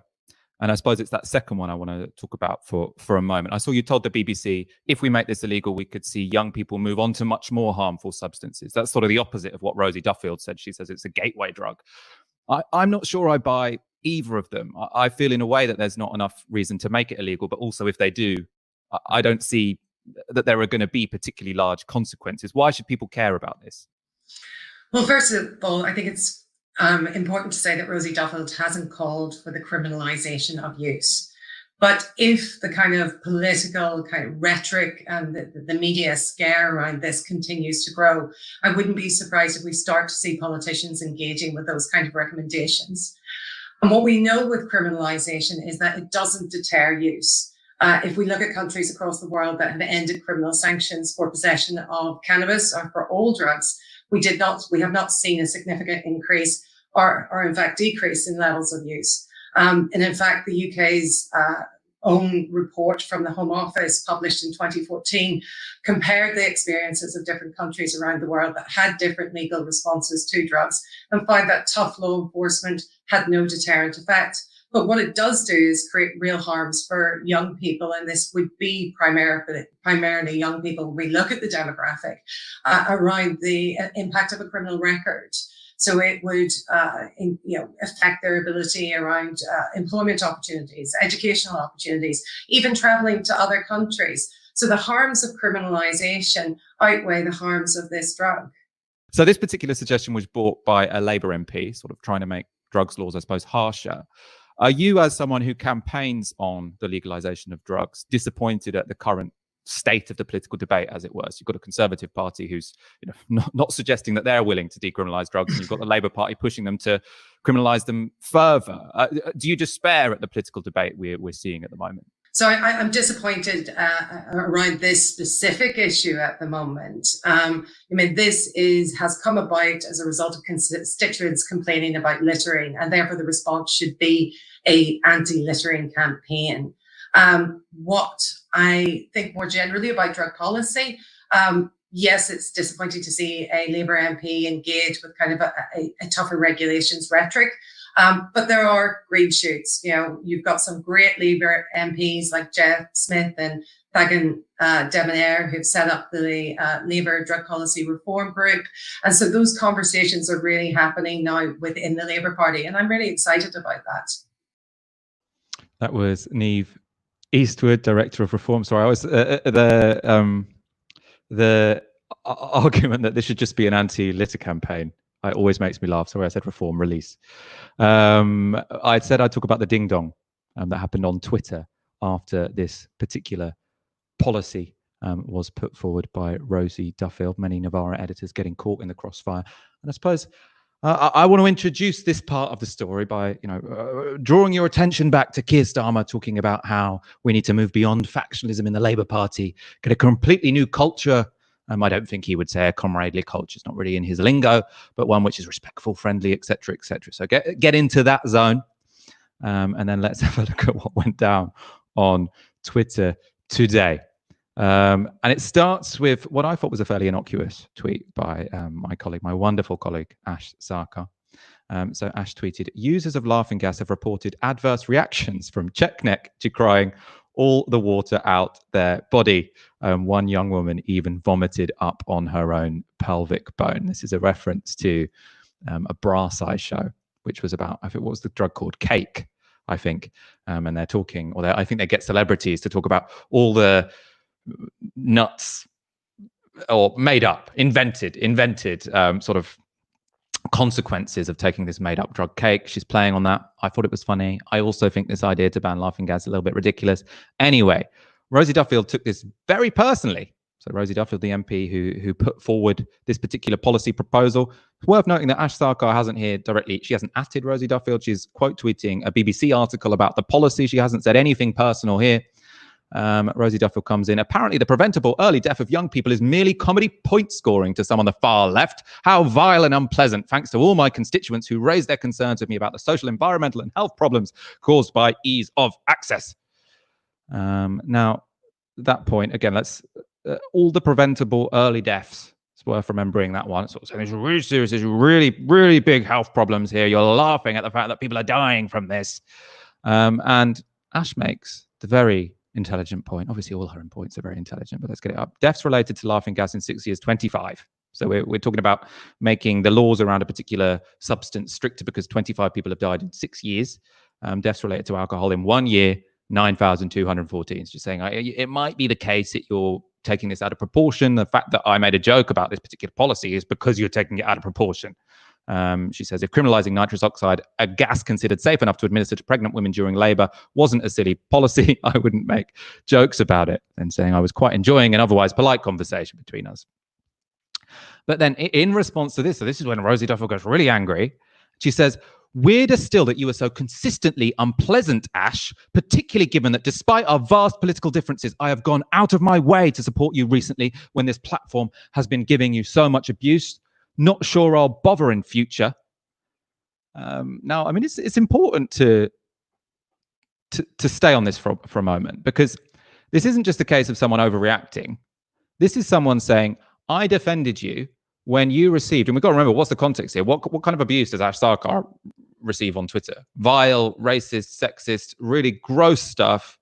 And I suppose it's that second one I want to talk about for a moment. I saw you told the BBC, if we make this illegal, we could see young people move on to much more harmful substances. That's sort of the opposite of what Rosie Duffield said. She says it's a gateway drug. I'm not sure I buy either of them. I feel in a way that there's not enough reason to make it illegal, but also if they do, I don't see that there are going to be particularly large consequences. Why should people care about this? Well, first of all, I think it's important to say that Rosie Duffield hasn't called for the criminalisation of use. But if the kind of political kind of rhetoric and the media scare around this continues to grow, I wouldn't be surprised if we start to see politicians engaging with those kind of recommendations. And what we know with criminalisation is that it doesn't deter use. If we look at countries across the world that have ended criminal sanctions for possession of cannabis or for all drugs, we have not seen a significant increase or in fact decrease in levels of use. And in fact, the UK's own report from the Home Office published in 2014 compared the experiences of different countries around the world that had different legal responses to drugs and found that tough law enforcement had no deterrent effect. But what it does do is create real harms for young people, and this would be primarily young people when we look at the demographic around the impact of a criminal record. So it would affect their ability around employment opportunities, educational opportunities, even traveling to other countries. So the harms of criminalisation outweigh the harms of this drug. So this particular suggestion was brought by a Labour MP, sort of trying to make drugs laws, I suppose, harsher. Are you, as someone who campaigns on the legalisation of drugs, disappointed at the current state of the political debate, as it were? So you've got a Conservative Party who's not suggesting that they're willing to decriminalise drugs, and you've got the Labour Party pushing them to criminalise them further. Do you despair at the political debate we're seeing at the moment? So I'm disappointed around this specific issue at the moment. This has come about as a result of constituents complaining about littering, and therefore the response should be an anti-littering campaign. What I think more generally about drug policy, yes, it's disappointing to see a Labour MP engage with kind of a tougher regulations rhetoric. But there are green shoots. You've got some great Labour MPs like Jeff Smith and Thagan Debonair who've set up the Labour Drug Policy Reform Group. And so those conversations are really happening now within the Labour Party. And I'm really excited about that. That was Niamh Eastwood, Director of Reform. Sorry, I was the argument that this should just be an anti-litter campaign. It always makes me laugh. Sorry, I said reform, release. I said I'd talk about the ding-dong that happened on Twitter after this particular policy was put forward by Rosie Duffield, many Novara editors getting caught in the crossfire. And I suppose I want to introduce this part of the story by, drawing your attention back to Keir Starmer talking about how we need to move beyond factionalism in the Labour Party, get a completely new culture. I don't think he would say a comradely culture. It's not really in his lingo, but one which is respectful, friendly, etc., etc. So get into that zone, and then let's have a look at what went down on Twitter today. And it starts with what I thought was a fairly innocuous tweet by my wonderful colleague, Ash Sarkar. So Ash tweeted, users of laughing gas have reported adverse reactions from check neck decrying all the water out their body. One young woman even vomited up on her own pelvic bone. This is a reference to a Brass Eye show, which was about, I think, what was the drug called? Cake, I think. And they're talking, or I think they get celebrities to talk about all the nuts, or made up, invented sort of consequences of taking this made up drug Cake. She's playing on that. I thought it was funny. I also think this idea to ban laughing gas is a little bit ridiculous. Anyway, Rosie Duffield took this very personally. So Rosie Duffield, the MP who put forward this particular policy proposal. It's worth noting that Ash Sarkar hasn't here directly. She hasn't atted Rosie Duffield. She's quote tweeting a BBC article about the policy. She hasn't said anything personal here. Rosie Duffield comes in. Apparently, the preventable early death of young people is merely comedy point scoring to some on the far left. How vile and unpleasant, thanks to all my constituents who raised their concerns with me about the social, environmental, and health problems caused by ease of access. Now, that point, again, let's all the preventable early deaths. It's worth remembering that one. It's sort of saying there's really serious, there's really, really big health problems here. You're laughing at the fact that people are dying from this. And Ash makes the very intelligent point. Obviously, all her points are very intelligent, but let's get it up. Deaths related to laughing gas in 6 years, 25. So we're talking about making the laws around a particular substance stricter because 25 people have died in 6 years. Deaths related to alcohol in 1 year, 9,214. It's just saying it might be the case that you're taking this out of proportion. The fact that I made a joke about this particular policy is because you're taking it out of proportion. She says, if criminalizing nitrous oxide, a gas considered safe enough to administer to pregnant women during labor, wasn't a silly policy, I wouldn't make jokes about it. And saying I was quite enjoying an otherwise polite conversation between us. But then in response to this, so this is when Rosie Duffield goes really angry. She says, weirder still that you are so consistently unpleasant, Ash, particularly given that despite our vast political differences, I have gone out of my way to support you recently when this platform has been giving you so much abuse. Not sure I'll bother in future. Now, I mean, it's important to stay on this for a moment, because this isn't just a case of someone overreacting. This is someone saying, I defended you when you received, and we've got to remember, what's the context here? What kind of abuse does Ash Sarkar receive on Twitter? Vile, racist, sexist, really gross stuff,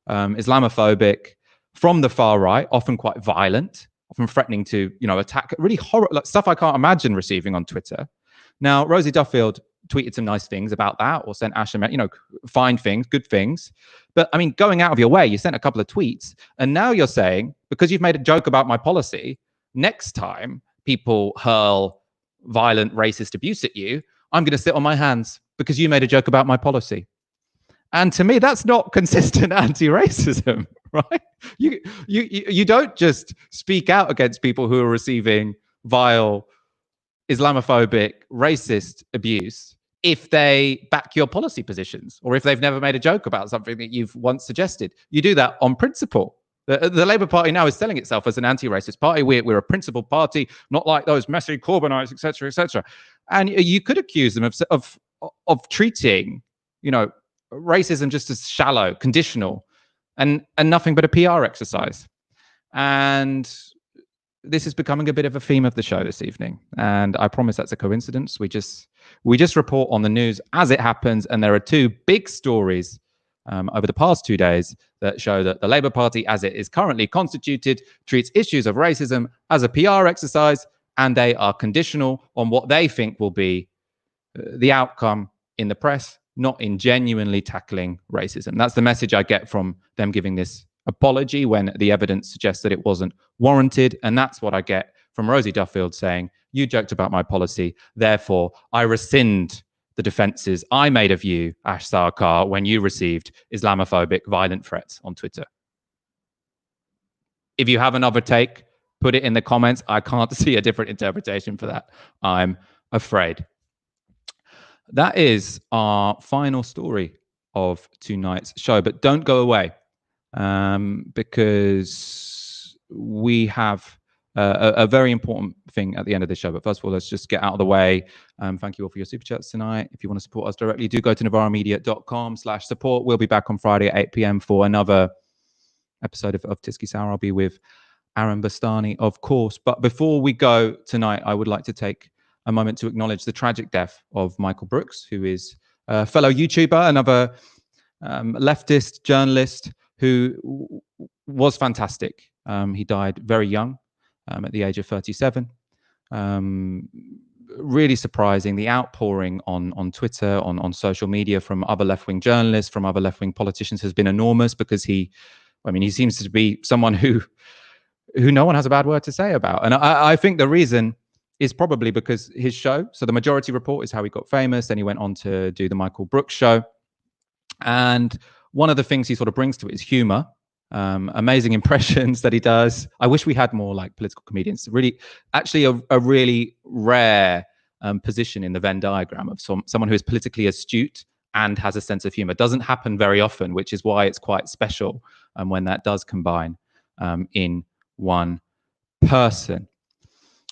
Islamophobic, from the far right, often quite violent, often threatening to, attack, really horrible, like stuff I can't imagine receiving on Twitter. Now, Rosie Duffield tweeted some nice things about that, or sent Ash, fine things, good things. But I mean, going out of your way, you sent a couple of tweets, and now you're saying, because you've made a joke about my policy, next time people hurl violent, racist abuse at you, I'm going to sit on my hands because you made a joke about my policy. And to me, that's not consistent anti-racism, right? You don't just speak out against people who are receiving vile, Islamophobic, racist abuse if they back your policy positions, or if they've never made a joke about something that you've once suggested. You do that on principle. The Labour Party now is selling itself as an anti-racist party. We're a principled party, not like those messy Corbynites, etc., etc. And you could accuse them of treating, racism just as shallow, conditional, and nothing but a PR exercise. And this is becoming a bit of a theme of the show this evening. And I promise that's a coincidence. We just report on the news as it happens, and there are two big stories over the past 2 days that show that the Labour Party, as it is currently constituted, treats issues of racism as a PR exercise, and they are conditional on what they think will be the outcome in the press, not in genuinely tackling racism. That's the message I get from them giving this apology when the evidence suggests that it wasn't warranted. And that's what I get from Rosie Duffield saying, you joked about my policy, therefore I rescind the defenses I made of you, Ash Sarkar, when you received Islamophobic violent threats on Twitter. If you have another take, put it in the comments. I can't see a different interpretation for that, I'm afraid. That is our final story of tonight's show, but don't go away because we have a very important thing at the end of the show. But first of all, let's just get out of the way. Thank you all for your super chats tonight. If you want to support us directly, do go to novaramedia.com/support. We'll be back on Friday at 8 p.m. for another episode of Tysky Sour. I'll be with Aaron Bastani, of course. But before we go tonight, I would like to take a moment to acknowledge the tragic death of Michael Brooks, who is a fellow YouTuber, another leftist journalist who was fantastic. He died very young, at the age of 37. Really surprising. The outpouring on Twitter, on social media from other left-wing journalists, from other left-wing politicians has been enormous, because he seems to be someone who no one has a bad word to say about. And I think the reason is probably because his show, so The Majority Report, is how he got famous. Then he went on to do the Michael Brooks show. And one of the things he sort of brings to it is humor. Amazing impressions that he does. I wish we had more like political comedians. Really, actually a really rare position in the Venn diagram of someone who is politically astute and has a sense of humor. Doesn't happen very often, which is why it's quite special when that does combine in one person.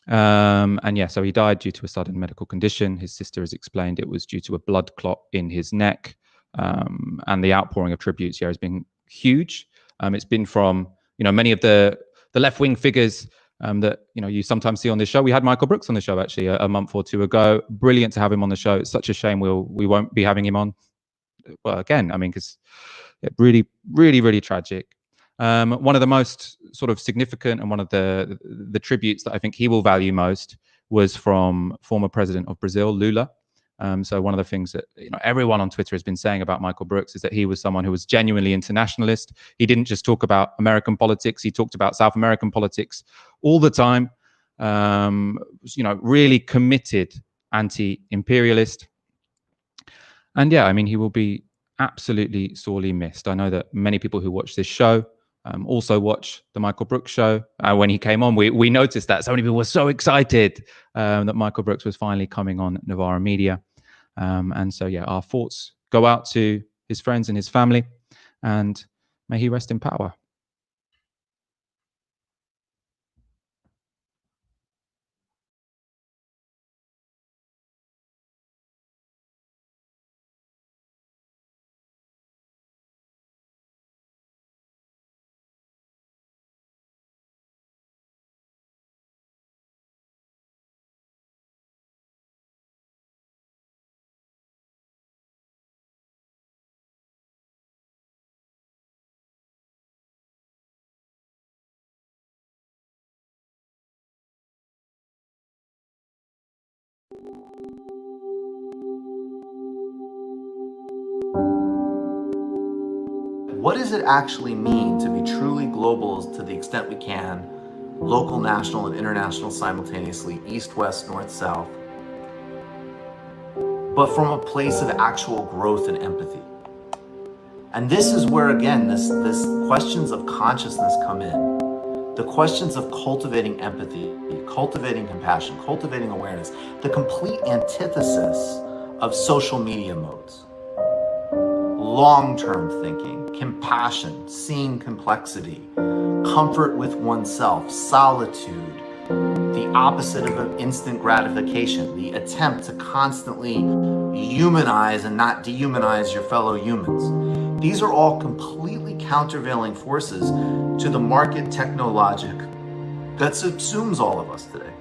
And yeah, so he died due to a sudden medical condition. His sister has explained it was due to a blood clot in his neck. And the outpouring of tributes here has been huge. It's been from, many of the left-wing figures that, you sometimes see on this show. We had Michael Brooks on the show actually a month or two ago. Brilliant to have him on the show. It's such a shame we won't be having him on. Well, again, because really, really, really tragic. One of the most sort of significant and one of the tributes that I think he will value most was from former president of Brazil, Lula. So one of the things that everyone on Twitter has been saying about Michael Brooks is that he was someone who was genuinely internationalist. He didn't just talk about American politics; he talked about South American politics all the time. Really committed anti-imperialist. And yeah, he will be absolutely sorely missed. I know that many people who watch this show also watch the Michael Brooks show. When he came on, we noticed that so many people were so excited that Michael Brooks was finally coming on Novara Media. And so, yeah, our thoughts go out to his friends and his family, and may he rest in power. What does it actually mean to be truly global to the extent we can, local, national, and international simultaneously, east, west, north, south, but from a place of actual growth and empathy? And this is where, again, this questions of consciousness come in. The questions of cultivating empathy, cultivating compassion, cultivating awareness, the complete antithesis of social media modes. Long-term thinking, compassion, seeing complexity, comfort with oneself, solitude, the opposite of instant gratification, the attempt to constantly humanize and not dehumanize your fellow humans. These are all completely countervailing forces to the market technologic that subsumes all of us today.